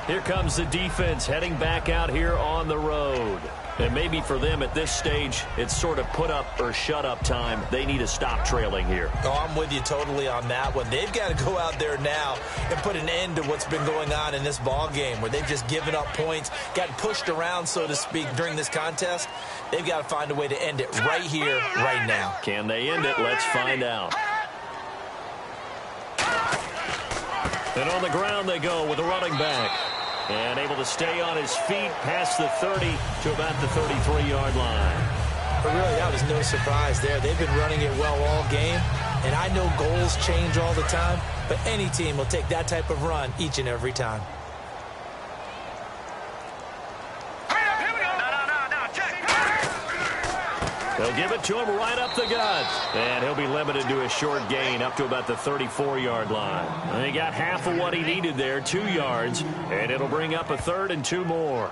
Here comes the defense heading back out here on the road. And maybe for them at this stage, it's sort of put up or shut up time. They need to stop trailing here. Oh, I'm with you totally on that one. They've got to go out there now and put an end to what's been going on in this ball game where they've just given up points, gotten pushed around, so to speak, during this contest. They've got to find a way to end it right here, right now. Can they end it? Let's find out. And on the ground they go with a running back. And able to stay on his feet past the 30 to about the 33-yard line. But really, that was no surprise there. They've been running it well all game. And I know goals change all the time, but any team will take that type of run each and every time. They'll give it to him right up the gut. And he'll be limited to a short gain up to about the 34-yard line. And he got half of what he needed there, 2 yards. And it'll bring up a 3rd and 2 more.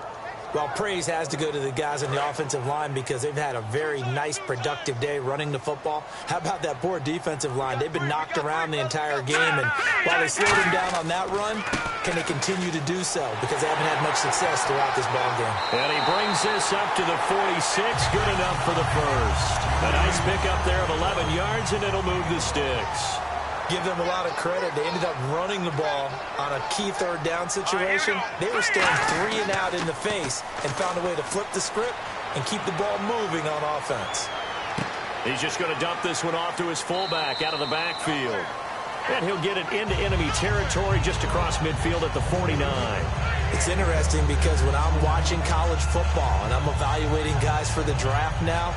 Well, praise has to go to the guys on the offensive line because they've had a very nice, productive day running the football. How about that poor defensive line? They've been knocked around the entire game, and while they slowed them down on that run, can they continue to do so? Because they haven't had much success throughout this ballgame. And he brings this up to the 46. Good enough for the first. A nice pickup there of 11 yards, and it'll move the sticks. Give them a lot of credit. They ended up running the ball on a key 3rd down situation. They were staring 3 and out in the face and found a way to flip the script and keep the ball moving on offense. He's just going to dump this one off to his fullback out of the backfield. And he'll get it into enemy territory just across midfield at the 49. It's interesting because when I'm watching college football and I'm evaluating guys for the draft now,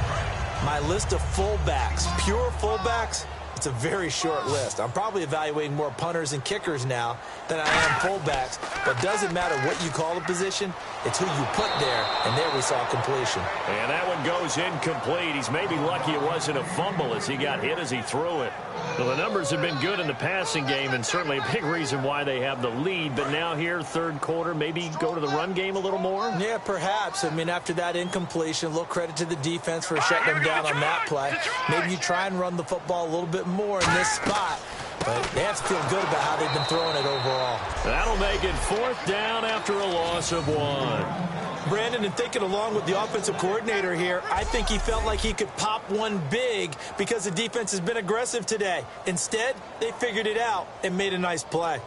my list of fullbacks, pure fullbacks, it's a very short list. I'm probably evaluating more punters and kickers now than I am fullbacks. But doesn't matter what you call a position, it's who you put there, and there we saw completion. And that one goes incomplete. He's maybe lucky it wasn't a fumble as he got hit as he threw it. Well, the numbers have been good in the passing game, and certainly a big reason why they have the lead. But now here, 3rd quarter, maybe go to the run game a little more? Yeah, perhaps. I mean, after that incompletion, a little credit to the defense for shutting them down on that play. Maybe you try and run the football a little bit more in this spot. But they have to feel good about how they've been throwing it overall. That'll make it 4th down after a loss of 1. Brandon, and thinking along with the offensive coordinator here, I think he felt like he could pop one big because the defense has been aggressive today. Instead, they figured it out and made a nice play.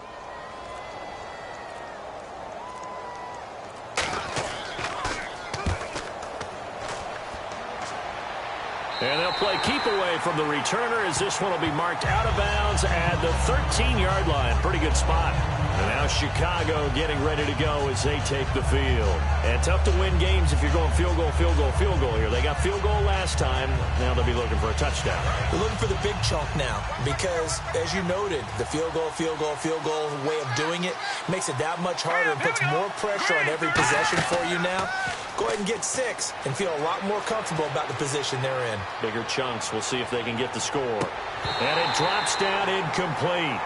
And they'll play keep away from the returner as this one will be marked out of bounds at the 13-yard line. Pretty good spot. And now Chicago getting ready to go as they take the field. And tough to win games if you're going field goal, field goal, field goal here. They got field goal last time. Now they'll be looking for a touchdown. They're looking for the big chunk now because, as you noted, the field goal, field goal, field goal way of doing it makes it that much harder and puts more pressure on every possession for you now. Go ahead and get 6 and feel a lot more comfortable about the position they're in. Bigger chunks. We'll see if they can get the score. And it drops down incomplete.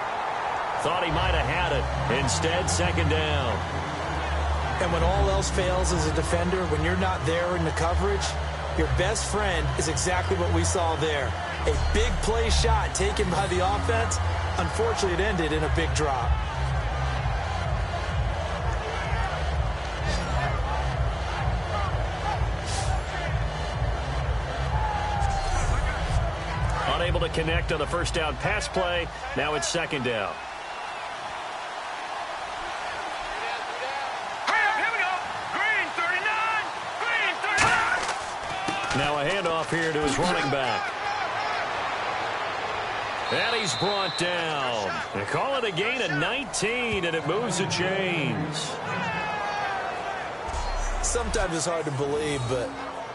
Thought he might have had it. Instead, 2nd down. And when all else fails as a defender, when you're not there in the coverage, your best friend is exactly what we saw there. A big play shot taken by the offense. Unfortunately, it ended in a big drop. Unable to connect on the 1st down pass play. Now it's 2nd down. Now a handoff here to his running back. And he's brought down. They call it a gain of 19, and it moves the chains. Sometimes it's hard to believe, but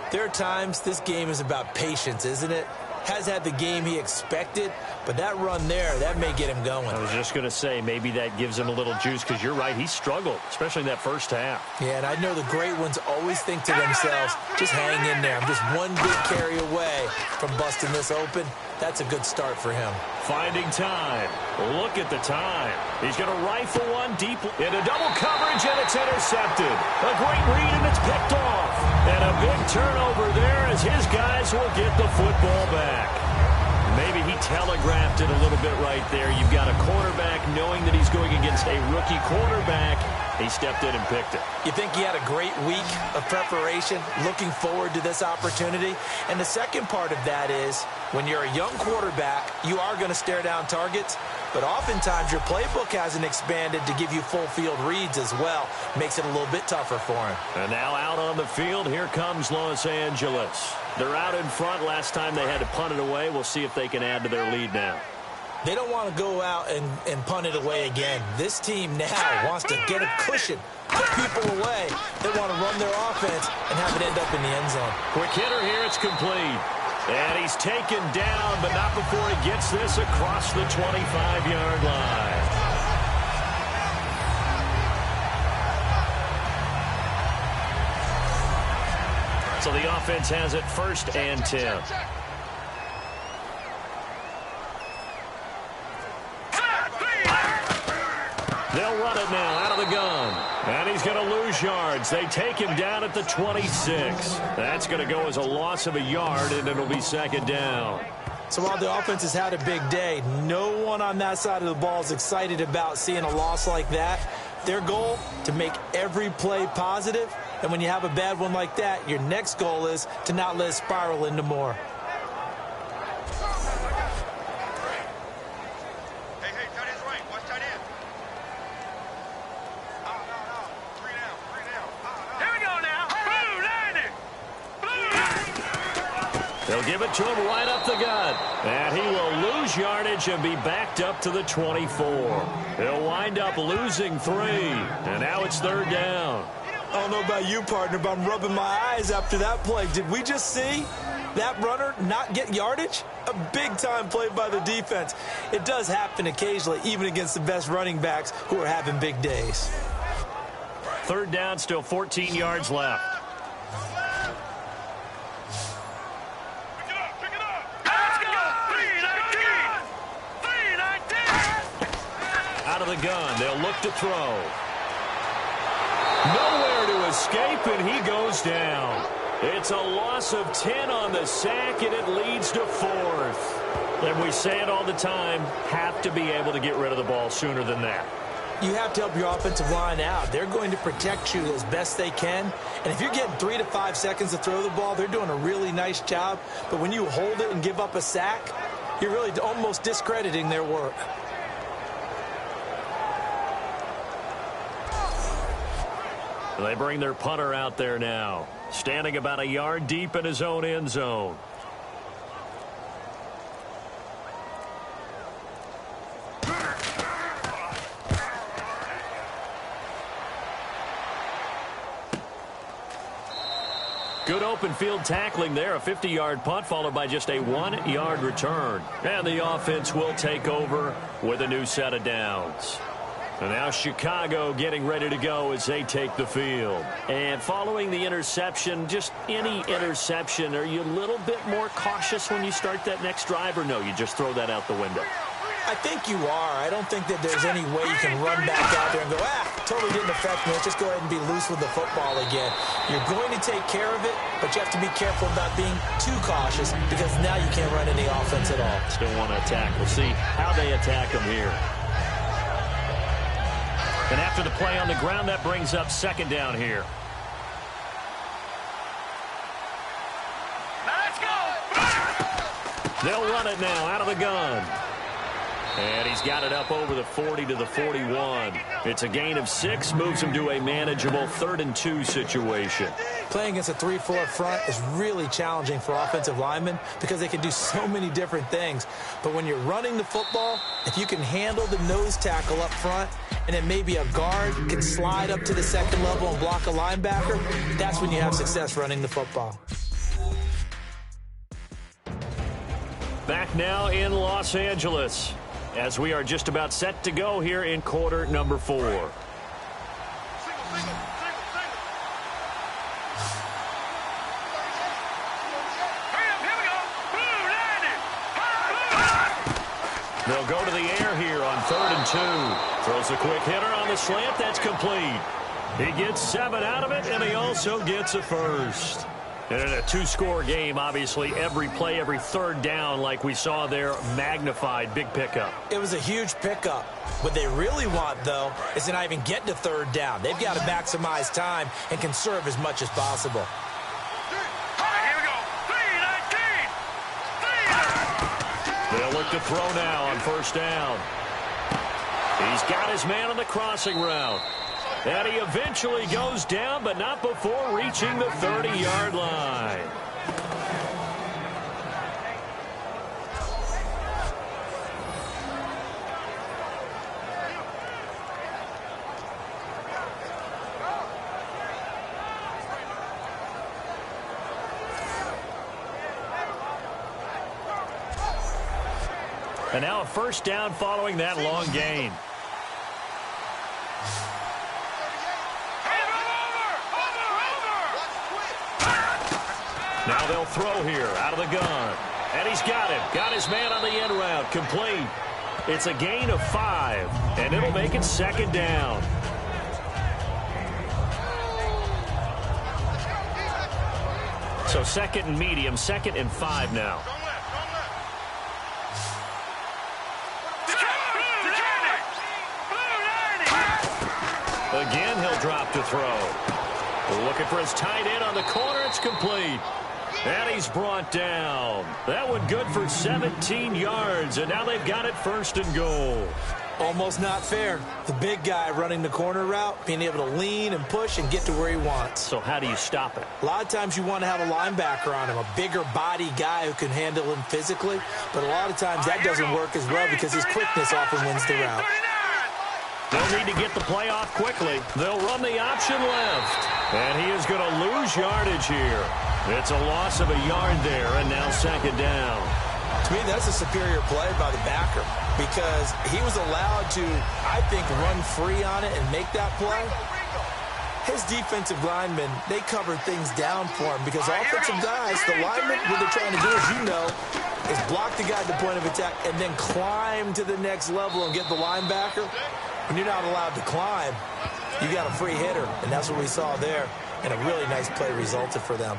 there are times this game is about patience, isn't it? Has had the game he expected, but that run there, that may get him going. I was just going to say, maybe that gives him a little juice, because you're right, he struggled, especially in that 1st half. Yeah, and I know the great ones always think to themselves, just hang in there. I'm just one big carry away from busting this open. That's a good start for him. Finding time. Look at the time. He's going to rifle one deep into double coverage, and it's intercepted. A great read, and it's picked off. And a big turnover there as his guys will get the football back. Maybe he telegraphed it a little bit right there. You've got a quarterback knowing that he's going against a rookie quarterback. He stepped in and picked it. You think he had a great week of preparation, looking forward to this opportunity? And the second part of that is, when you're a young quarterback, you are going to stare down targets, but oftentimes your playbook hasn't expanded to give you full field reads as well. Makes it a little bit tougher for him. And now out on the field, here comes Los Angeles. They're out in front. Last time they had to punt it away. We'll see if they can add to their lead now. They don't want to go out and punt it away again. This team now wants to get a cushion, put people away. They want to run their offense and have it end up in the end zone. Quick hitter here, it's complete. And he's taken down, but not before he gets this across the 25-yard line. So the offense has it 1st and 10. They'll run it now out of the gun. And he's going to lose yards. They take him down at the 26. That's going to go as a loss of a yard, and it'll be 2nd down. So while the offense has had a big day, no one on that side of the ball is excited about seeing a loss like that. Their goal, to make every play positive. And when you have a bad one like that, your next goal is to not let it spiral into more. They'll give it to him right up the gut. And he will lose yardage and be backed up to the 24. He'll wind up losing 3. And now it's 3rd down. I don't know about you, partner, but I'm rubbing my eyes after that play. Did we just see that runner not get yardage? A big-time play by the defense. It does happen occasionally, even against the best running backs who are having big days. 3rd down, still 14 yards left. Out of the gun, they'll look to throw. Nowhere to escape, and he goes down. It's a loss of 10 on the sack, and it leads to 4th. And we say it all the time, have to be able to get rid of the ball sooner than that. You have to help your offensive line out. They're going to protect you as best they can. And if you're getting 3 to 5 seconds to throw the ball, they're doing a really nice job. But when you hold it and give up a sack, you're really almost discrediting their work. They bring their punter out there now, standing about a yard deep in his own end zone. Good open field tackling there, a 50-yard punt followed by just a 1-yard return. And the offense will take over with a new set of downs. And now Chicago getting ready to go as they take the field. And following the interception, just any interception, are you a little bit more cautious when you start that next drive, or no, you just throw that out the window? I think you are. I don't think that there's any way you can run back out there and go, totally didn't affect me. Let's just go ahead and be loose with the football again. You're going to take care of it, but you have to be careful about being too cautious because now you can't run any offense at all. Still want to attack. We'll see how they attack them here. And after the play on the ground, that brings up 2nd down here. Let's go! They'll run it now out of the gun. And he's got it up over the 40 to the 41. It's a gain of 6, moves him to a manageable 3rd and 2 situation. Playing against a 3-4 front is really challenging for offensive linemen because they can do so many different things. But when you're running the football, if you can handle the nose tackle up front, and then maybe a guard can slide up to the 2nd level and block a linebacker, that's when you have success running the football. Back now in Los Angeles, as we are just about set to go here in quarter number 4. They'll go to the air here on 3rd and 2. Throws a quick hitter on the slant. That's complete. He gets 7 out of it, and he also gets a first. And in a 2-score game, obviously, every play, every 3rd down, like we saw there, magnified, big pickup. It was a huge pickup. What they really want, though, is to not even get to 3rd down. They've got to maximize time and conserve as much as possible. They'll look to throw now on 1st down. He's got his man on the crossing route. And he eventually goes down, but not before reaching the 30-yard line. And now a first down following that long gain. Now they'll throw here out of the gun. And he's got it. Got his man on the end route. Complete. It's a gain of 5. And it'll make it second down. So second and medium, second and 5 now. Again, he'll drop to throw. Looking for his tight end on the corner. It's complete. And he's brought down. That one good for 17 yards. And now they've got it first and goal. Almost not fair. The big guy running the corner route, being able to lean and push and get to where he wants. So how do you stop it? A lot of times you want to have a linebacker on him, a bigger body guy who can handle him physically. But a lot of times that doesn't work as well because his quickness often wins the route. They'll need to get the play off quickly. They'll run the option left. And he is going to lose yardage here. It's a loss of a yard there, and now second down. To me, that's a superior play by the backer because he was allowed to, I think, run free on it and make that play. His defensive linemen, they cover things down for him because offensive guys, the linemen, what they're trying to do, as you know, is block the guy at the point of attack and then climb to the next level and get the linebacker. When you're not allowed to climb, you got a free hitter, and that's what we saw there, and a really nice play resulted for them.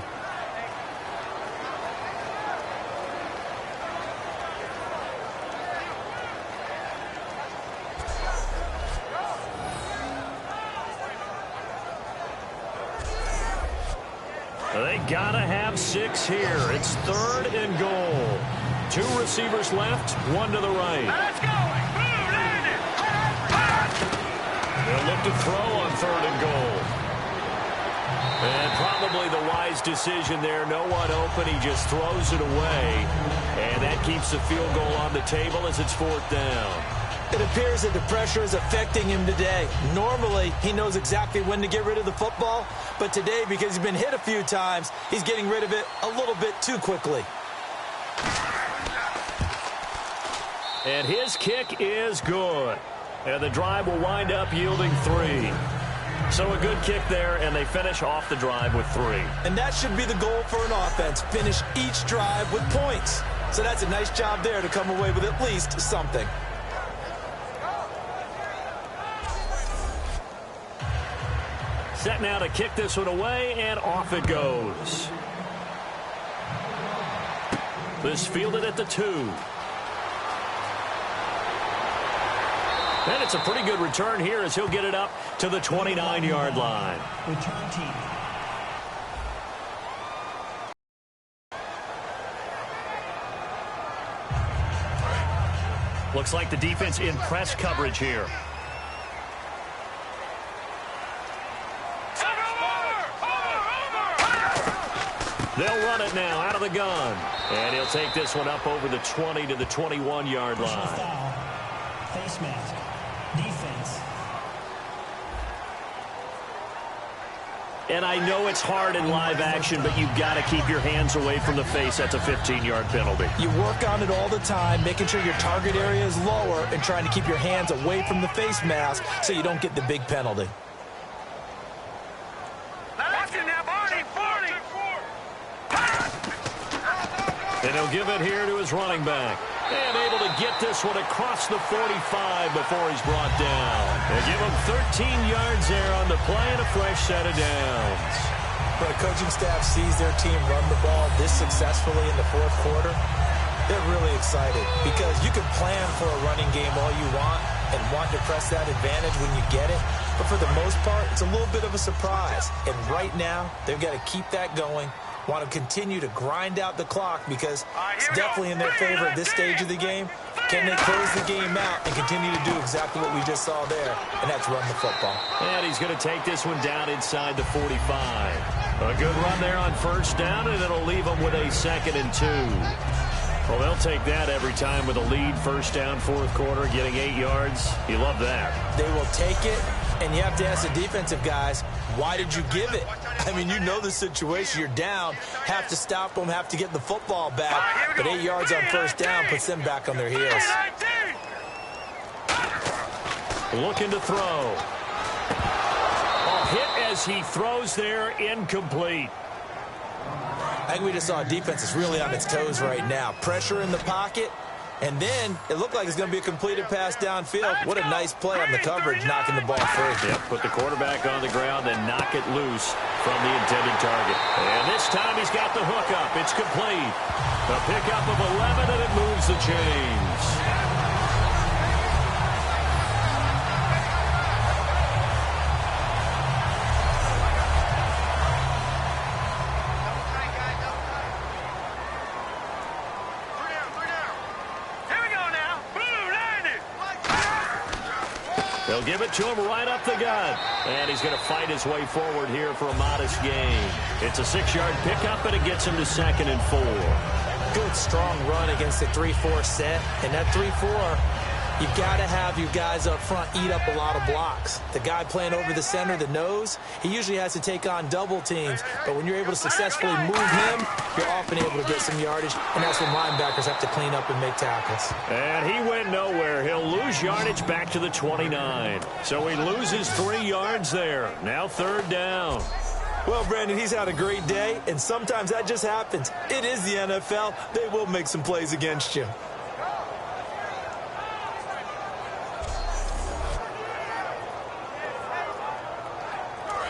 They gotta have 6 here. It's third and goal. 2 receivers left, 1 to the right. Let's go. They'll look to throw on third and goal. And probably the wise decision there. No one open. He just throws it away. And that keeps the field goal on the table as it's 4th down. It appears that the pressure is affecting him today. Normally, he knows exactly when to get rid of the football. But today, because he's been hit a few times, he's getting rid of it a little bit too quickly. And his kick is good. And the drive will wind up yielding 3. So a good kick there, and they finish off the drive with 3. And that should be the goal for an offense. Finish each drive with points. So that's a nice job there to come away with at least something. Set now to kick this one away, and off it goes. This fielded at the 2. And it's a pretty good return here as he'll get it up to the 29-yard line. Return team. Looks like the defense in press coverage here. They'll run it now out of the gun. And he'll take this one up over the 20 to the 21-yard line. Foul. Face mask. Defense. And I know it's hard in live action, but you've got to keep your hands away from the face. That's a 15-yard penalty. You work on it all the time, making sure your target area is lower and trying to keep your hands away from the face mask so you don't get the big penalty. And he'll give it here to his running back. And able to get this one across the 45 before he's brought down. They give him 13 yards there on the play and a fresh set of downs. When a coaching staff sees their team run the ball this successfully in the 4th quarter, they're really excited because you can plan for a running game all you want and want to press that advantage when you get it. But for the most part, it's a little bit of a surprise. And right now, they've got to keep that going. Want to continue to grind out the clock because it's definitely in their favor at this stage of the game. Can they close the game out and continue to do exactly what we just saw there, and that's run the football. And he's going to take this one down inside the 45. A good run there on first down, and it'll leave them with a 2nd and 2. Well, they'll take that every time with a lead. First down, 4th quarter, getting 8 yards. You love that. They will take it, and you have to ask the defensive guys, why did you give it? I mean, you know the situation. You're down, have to stop them, have to get the football back. But 8 yards on first down puts them back on their heels. Looking to throw. A hit as he throws there, incomplete. I think we just saw a defense that's really on its toes right now. Pressure in the pocket, and then it looked like it's going to be a completed pass downfield. What a nice play on the coverage, knocking the ball free. Yep, put the quarterback on the ground and knock it loose from the intended target. And this time he's got the hook up. It's complete. A pickup of 11, and it moves the chains. They'll give it to him right up the gut. And he's going to fight his way forward here for a modest gain. It's a 6-yard pickup, and it gets him to 2nd and 4. Good, strong run against the 3-4 set. And that 3-4, you've got to have your guys up front eat up a lot of blocks. The guy playing over the center, the nose, he usually has to take on double teams. But when you're able to successfully move him, you're often able to get some yardage. And that's when linebackers have to clean up and make tackles. And he went nowhere. He'll lose yardage back to the 29. So he loses 3 yards there. Now 3rd down. Well, Brandon, he's had a great day, and sometimes that just happens. It is the NFL. They will make some plays against you.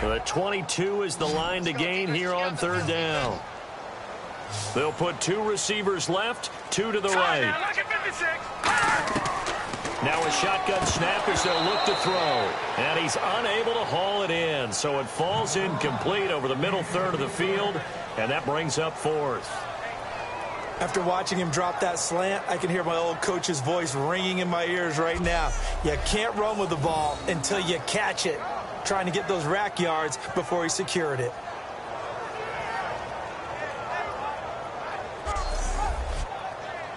The 22 is the line to gain here on 3rd down. They'll put 2 receivers left, 2 to the right. Now a shotgun snap as they'll look to throw. And he's unable to haul it in. So it falls incomplete over the middle third of the field. And that brings up 4th. After watching him drop that slant, I can hear my old coach's voice ringing in my ears right now. You can't run with the ball until you catch it. Trying to get those rack yards before he secured it.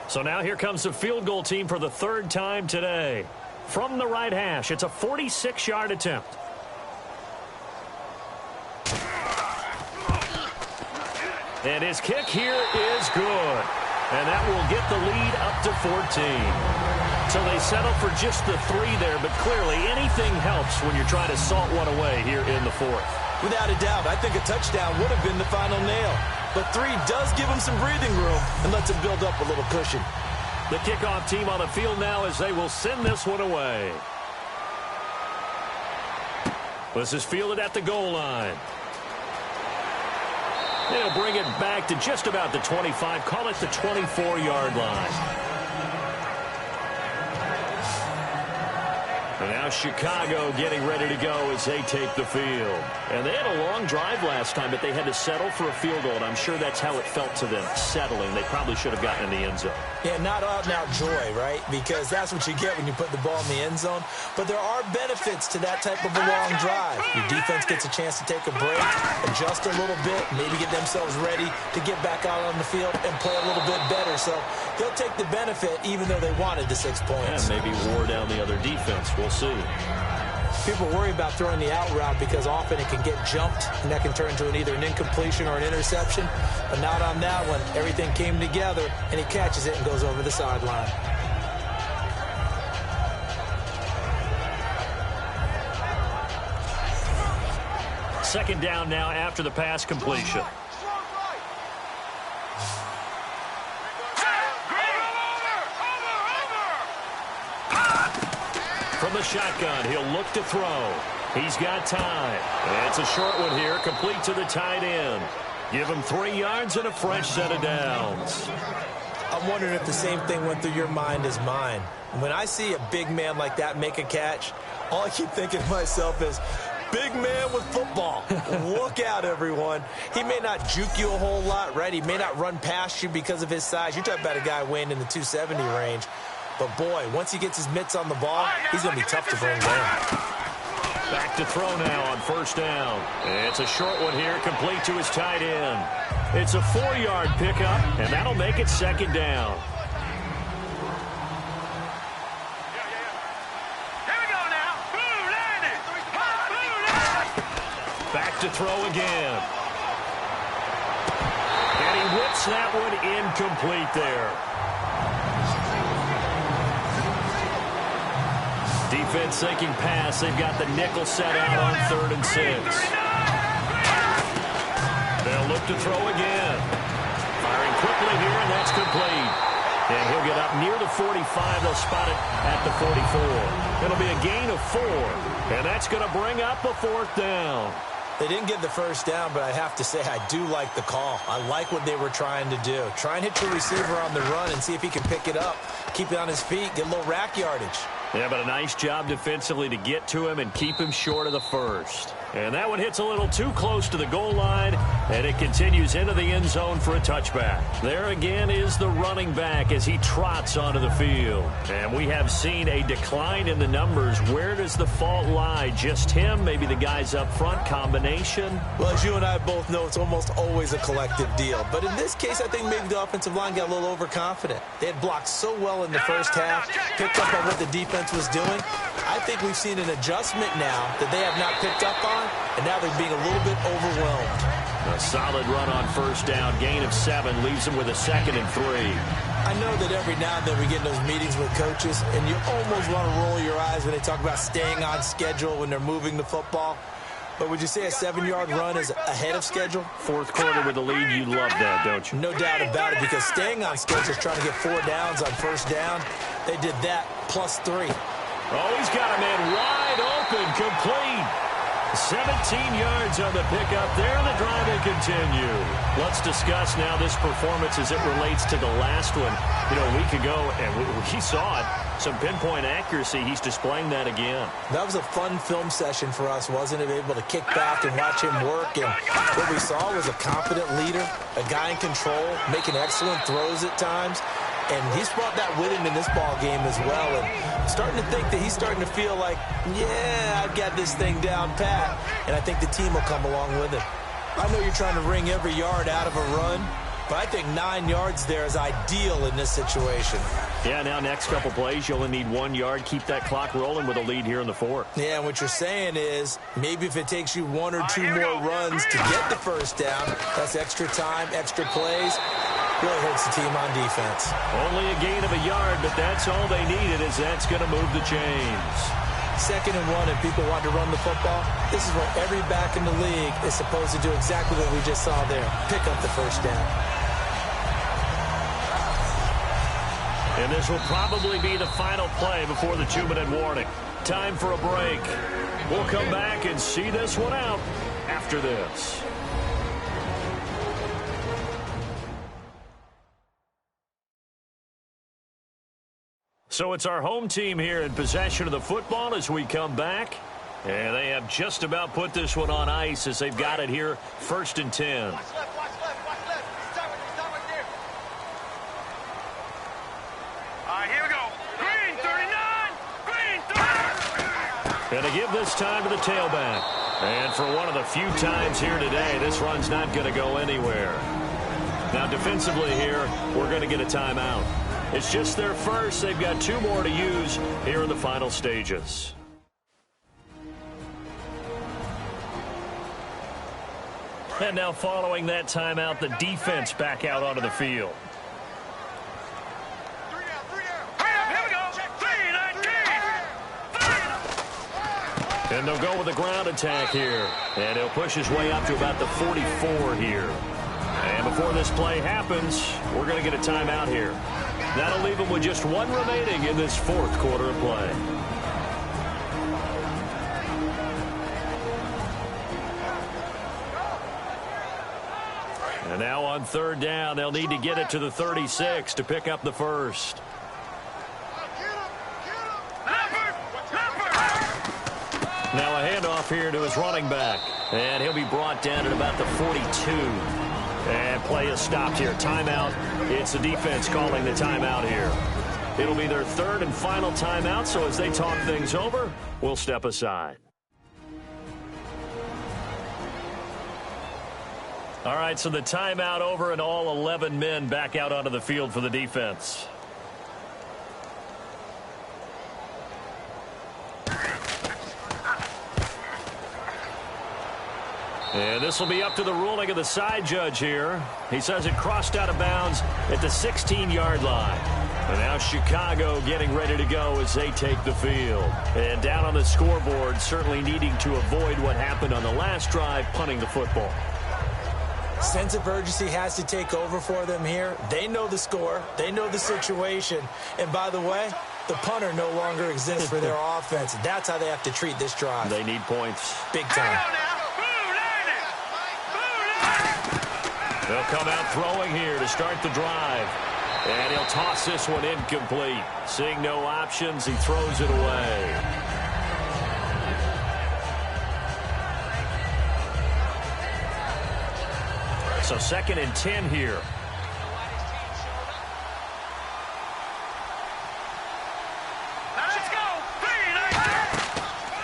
So now here comes the field goal team for the 3rd time today. From the right hash, it's a 46-yard attempt. And his kick here is good. And that will get the lead up to 14. So they settle for just the 3 there, but clearly anything helps when you're trying to salt one away here in the 4th. Without a doubt, I think a touchdown would have been the final nail. But 3 does give him some breathing room and lets him build up a little cushion. The kickoff team on the field now as they will send this one away. This is fielded at the goal line. They'll bring it back to just about the 25, call it the 24-yard line. And now Chicago getting ready to go as they take the field. And they had a long drive last time, but they had to settle for a field goal, and I'm sure that's how it felt to them, settling. They probably should have gotten in the end zone. Yeah, not out-and-out joy, right? Because that's what you get when you put the ball in the end zone. But there are benefits to that type of a long drive. Your defense gets a chance to take a break, adjust a little bit, maybe get themselves ready to get back out on the field and play a little bit better. So they'll take the benefit even though they wanted the 6 points. And maybe wore down the other defense. We'll see. People worry about throwing the out route because often it can get jumped, and that can turn into either an incompletion or an interception. But not on that one. Everything came together, and he catches it and goes over the sideline. Second down now after the pass completion. From the shotgun, he'll look to throw. He's got time. It's a short one here, complete to the tight end. Give him 3 yards and a fresh set of downs. I'm wondering if the same thing went through your mind as mine. When I see a big man like that make a catch, all I keep thinking to myself is, big man with football. Look out, everyone. He may not juke you a whole lot, right? He may not run past you because of his size. You're talking about a guy weighing in the 270 range. But, boy, once he gets his mitts on the ball, he's going to be tough to bring down. Back to throw now on first down. It's a short one here, complete to his tight end. It's a 4-yard pickup, and that'll make it second down. Back to to throw again. And he whips that one incomplete there. Defense thinking pass. They've got the nickel set out on 3rd and 6. They'll look to throw again. Firing quickly here, and that's complete. And he'll get up near the 45. They'll spot it at the 44. It'll be a gain of 4. And that's going to bring up a 4th down. They didn't get the first down, but I have to say I do like the call. I like what they were trying to do. Try and hit your receiver on the run and see if he can pick it up. Keep it on his feet, get a little rack yardage. Yeah, but a nice job defensively to get to him and keep him short of the first. And that one hits a little too close to the goal line, and it continues into the end zone for a touchback. There again is the running back as he trots onto the field. And we have seen a decline in the numbers. Where does the fault lie? Just him? Maybe the guys up front? Combination? Well, as you and I both know, it's almost always a collective deal. But in this case, I think maybe the offensive line got a little overconfident. They had blocked so well in the first half, picked up on what the defense was doing. I think we've seen an adjustment now that they have not picked up on, and now they're being a little bit overwhelmed. A solid run on 1st down. Gain of 7 leaves them with a 2nd and 3. I know that every now and then we get in those meetings with coaches, and you almost want to roll your eyes when they talk about staying on schedule when they're moving the football. But would you say a 7-yard run is ahead of schedule? 4th quarter with the lead, you love that, don't you? No doubt about it, because staying on schedule is trying to get 4 downs on 1st down. They did that plus 3. Oh, he's got a man wide open, complete. 17 yards on the pickup there, and the drive will continue. Let's discuss now this performance as it relates to the last one. You know, a week ago, and we saw it, some pinpoint accuracy. He's displaying that again. That was a fun film session for us, wasn't it? Able to kick back and watch him work. And what we saw was a confident leader, a guy in control, making excellent throws at times. And he's brought that with him in this ball game as well. And I'm starting to think that he's starting to feel like, yeah, I've got this thing down pat. And I think the team will come along with it. I know you're trying to wring every yard out of a run, but I think 9 yards there is ideal in this situation. Yeah, now next couple plays, you only need 1 yard. Keep that clock rolling with a lead here in the 4th. Yeah, and what you're saying is maybe if it takes you 1 or 2 more runs to get the 1st down, that's extra time, extra plays. Really hurts the team on defense. Only a gain of a yard, but that's all they needed, as that's going to move the chains. 2nd and 1, and people want to run the football. This is what every back in the league is supposed to do, exactly what we just saw there. Pick up the 1st down. And this will probably be the final play before the 2-minute warning. Time for a break. We'll come back and see this one out after this. So it's our home team here in possession of the football as we come back. And they have just about put this one on ice as they've got it here, 1st and 10. Watch left. Start right there. All right, here we go. Green, 39. Green, 39. And to give this time to the tailback. And for one of the few times here today, this run's not going to go anywhere. Now defensively here, we're going to get a timeout. It's just their first. They've got 2 more to use here in the final stages. And now following that timeout, the defense back out onto the field. Here we go. 3-19. And they'll go with a ground attack here. And he'll push his way up to about the 44 here. And before this play happens, we're going to get a timeout here. That'll leave them with just 1 remaining in this 4th quarter of play. And now on 3rd down, they'll need to get it to the 36 to pick up the 1st. Now a handoff here to his running back. And he'll be brought down at about the 42. And play is stopped here. Timeout. It's the defense calling the timeout here. It'll be their 3rd and final timeout, so as they talk things over, we'll step aside. All right, so the timeout over and all 11 men back out onto the field for the defense. And this will be up to the ruling of the side judge here. He says it crossed out of bounds at the 16-yard line. And now Chicago getting ready to go as they take the field. And down on the scoreboard, certainly needing to avoid what happened on the last drive, punting the football. Sense of urgency has to take over for them here. They know the score. They know the situation. And by the way, the punter no longer exists for their offense. That's how they have to treat this drive. They need points. Big time. They'll come out throwing here to start the drive. And he'll toss this one incomplete. Seeing no options, he throws it away. So 2nd and 10 here.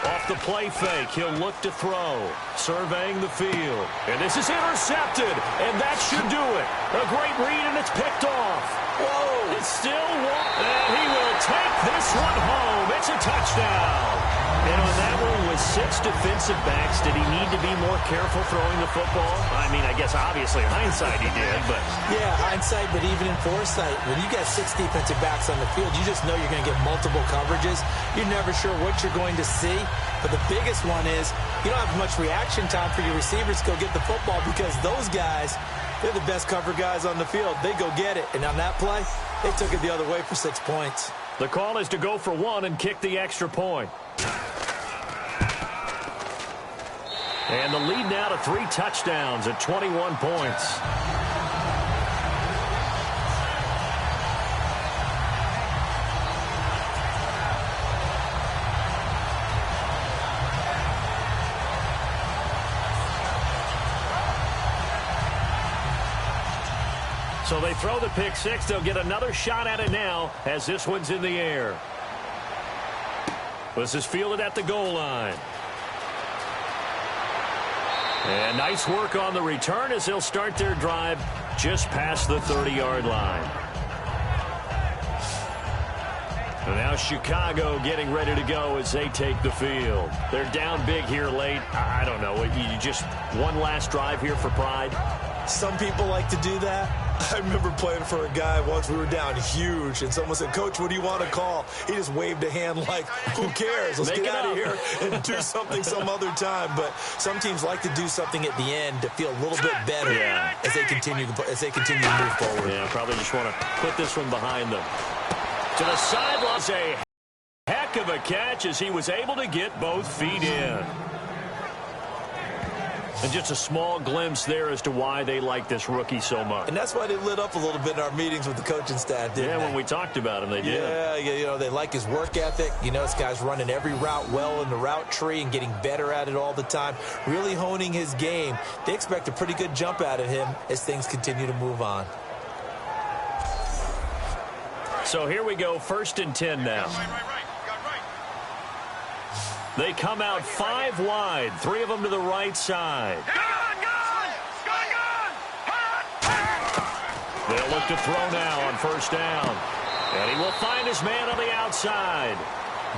Off the play fake, he'll look to throw. Surveying the field. And this is intercepted. And that should do it. A great read, and it's picked off. Whoa! It's still one. And he will take this one home. It's a touchdown. And on that one with 6 defensive backs, did he need to be more careful throwing the football? I mean, I guess obviously in hindsight he did, but... Yeah, hindsight, but even in foresight, when you got 6 defensive backs on the field, you just know you're going to get multiple coverages. You're never sure what you're going to see. But the biggest one is you don't have much reaction time for your receivers to go get the football because those guys, they're the best cover guys on the field. They go get it. And on that play, they took it the other way for 6 points. The call is to go for 1 and kick the extra point. And the lead now to 3 touchdowns at 21 points. So they throw the pick 6. They'll get another shot at it now as this one's in the air. This is fielded at the goal line. And nice work on the return as they'll start their drive just past the 30-yard line. And now Chicago getting ready to go as they take the field. They're down big here late. I don't know. You just one last drive here for pride? Some people like to do that. I remember playing for a guy once. We were down huge, and someone said, "Coach, what do you want to call?" He just waved a hand like, who cares? Let's get out of here and do something some other time. But some teams like to do something at the end to feel a little bit better as they continue to move forward. Yeah, probably just want to put this one behind them. To the sideline, a heck of a catch as he was able to get both feet in. And just a small glimpse there as to why they like this rookie so much. And that's why they lit up a little bit in our meetings with the coaching staff, didn't they? When we talked about him, they did. Yeah, you know, they like his work ethic. You know, this guy's running every route well in the route tree and getting better at it all the time, really honing his game. They expect a pretty good jump out of him as things continue to move on. So here we go, 1st and 10 now. They come out 5 wide, 3 of them to the right side. They'll look to throw now on 1st down. And he will find his man on the outside.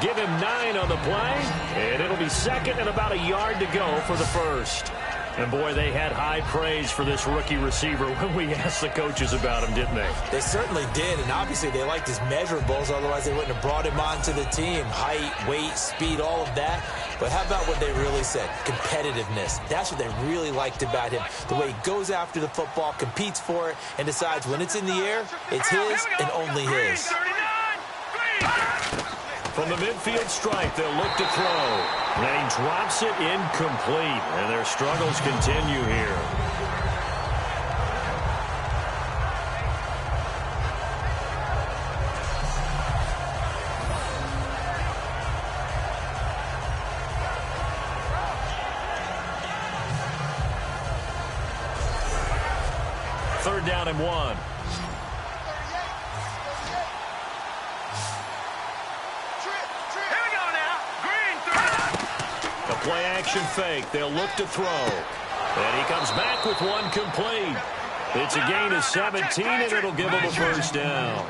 Give him 9 on the play, and it'll be 2nd and about a yard to go for the 1st. And, boy, they had high praise for this rookie receiver when we asked the coaches about him, didn't they? They certainly did, and obviously they liked his measurables. Otherwise, they wouldn't have brought him onto the team. Height, weight, speed, all of that. But how about what they really said? Competitiveness. That's what they really liked about him. The way he goes after the football, competes for it, and decides when it's in the air, it's his and only his. From the midfield stripe, they'll look to throw. And he drops it incomplete. And their struggles continue here. Third down and 1. Play action fake. They'll look to throw. And he comes back with one complete. It's a gain of 17, and it'll give him a 1st down.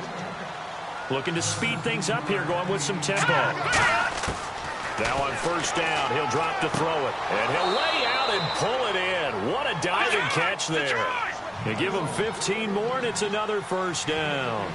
Looking to speed things up here, going with some tempo. Now on 1st down, he'll drop to throw it. And he'll lay out and pull it in. diving catch there. They give him 15 more, and it's another first down.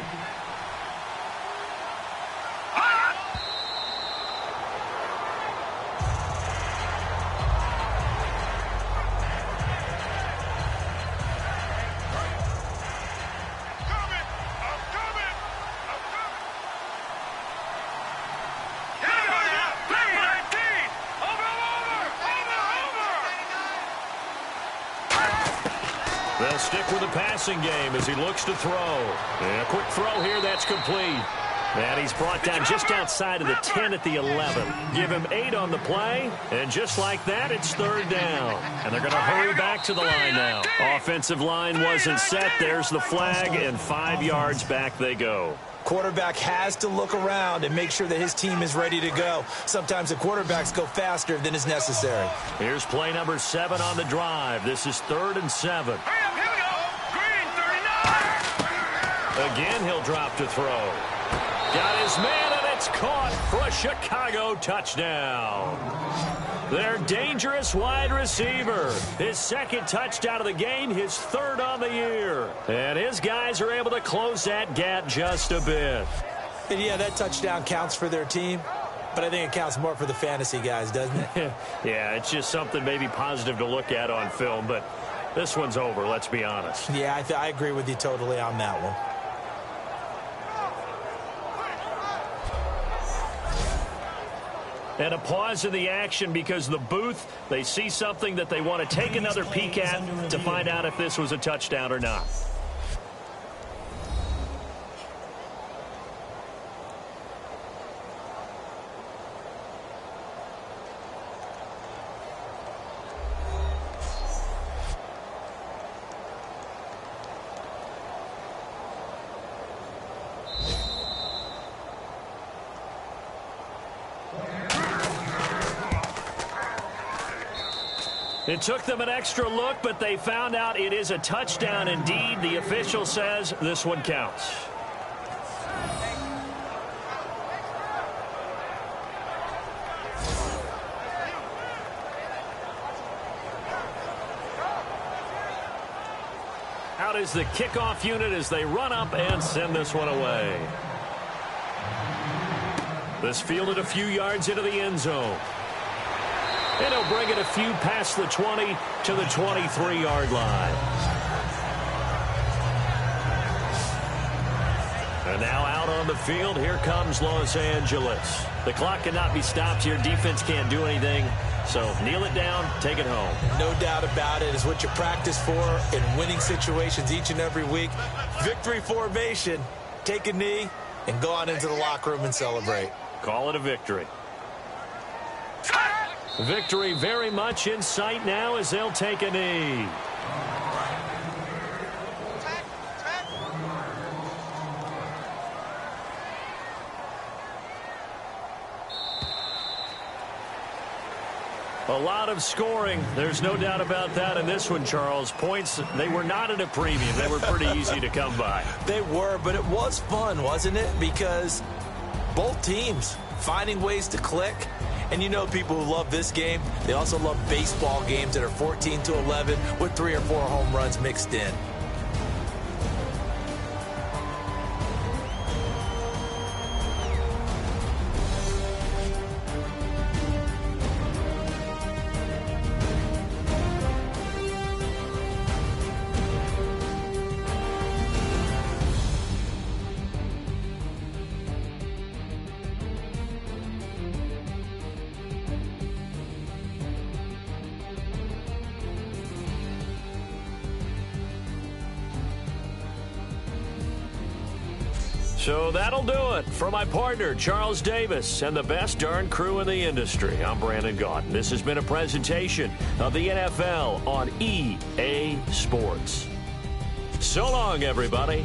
They'll stick with the passing game as he looks to throw. And a quick throw here, that's complete. And he's brought down just outside of the 10 at the 11. Give him 8 on the play, and just like that, it's third down. And they're going to hurry back to the line now. Offensive line wasn't set. There's the flag, and 5 yards back they go. Quarterback has to look around and make sure that his team is ready to go. Sometimes the quarterbacks go faster than is necessary. Here's play number 7 on the drive. This is 3rd and 7. Again, he'll drop to throw. Got his man, and it's caught for a Chicago touchdown. Their dangerous wide receiver. His 2nd touchdown of the game, his 3rd on the year. And his guys are able to close that gap just a bit. And yeah, that touchdown counts for their team, but I think it counts more for the fantasy guys, doesn't it? Yeah, it's just something maybe positive to look at on film, but this one's over, let's be honest. Yeah, I agree with you totally on that one. And a pause in the action because the booth, they see something that they want to take another peek at to find out if this was a touchdown or not. It took them an extra look, but they found out it is a touchdown indeed. The official says this one counts. Out is the kickoff unit as they run up and send this one away. This fielded a few yards into the end zone. And he'll bring it a few past the 20 to the 23-yard line. And now out on the field, here comes Los Angeles. The clock cannot be stopped here. Defense can't do anything. So kneel it down, take it home. No doubt about it. It's what you practice for in winning situations each and every week. Victory formation. Take a knee and go on into the locker room and celebrate. Call it a victory. Victory very much in sight now as they'll take a knee. A lot of scoring. There's no doubt about that in this one, Charles. Points, they were not at a premium. They were pretty easy to come by. They were, but it was fun, wasn't it? Because both teams finding ways to click. And you know people who love this game, they also love baseball games that are 14-11 with 3 or 4 home runs mixed in. So that'll do it. For my partner, Charles Davis, and the best darn crew in the industry, I'm Brandon Gaudin. This has been a presentation of the NFL on EA Sports. So long, everybody.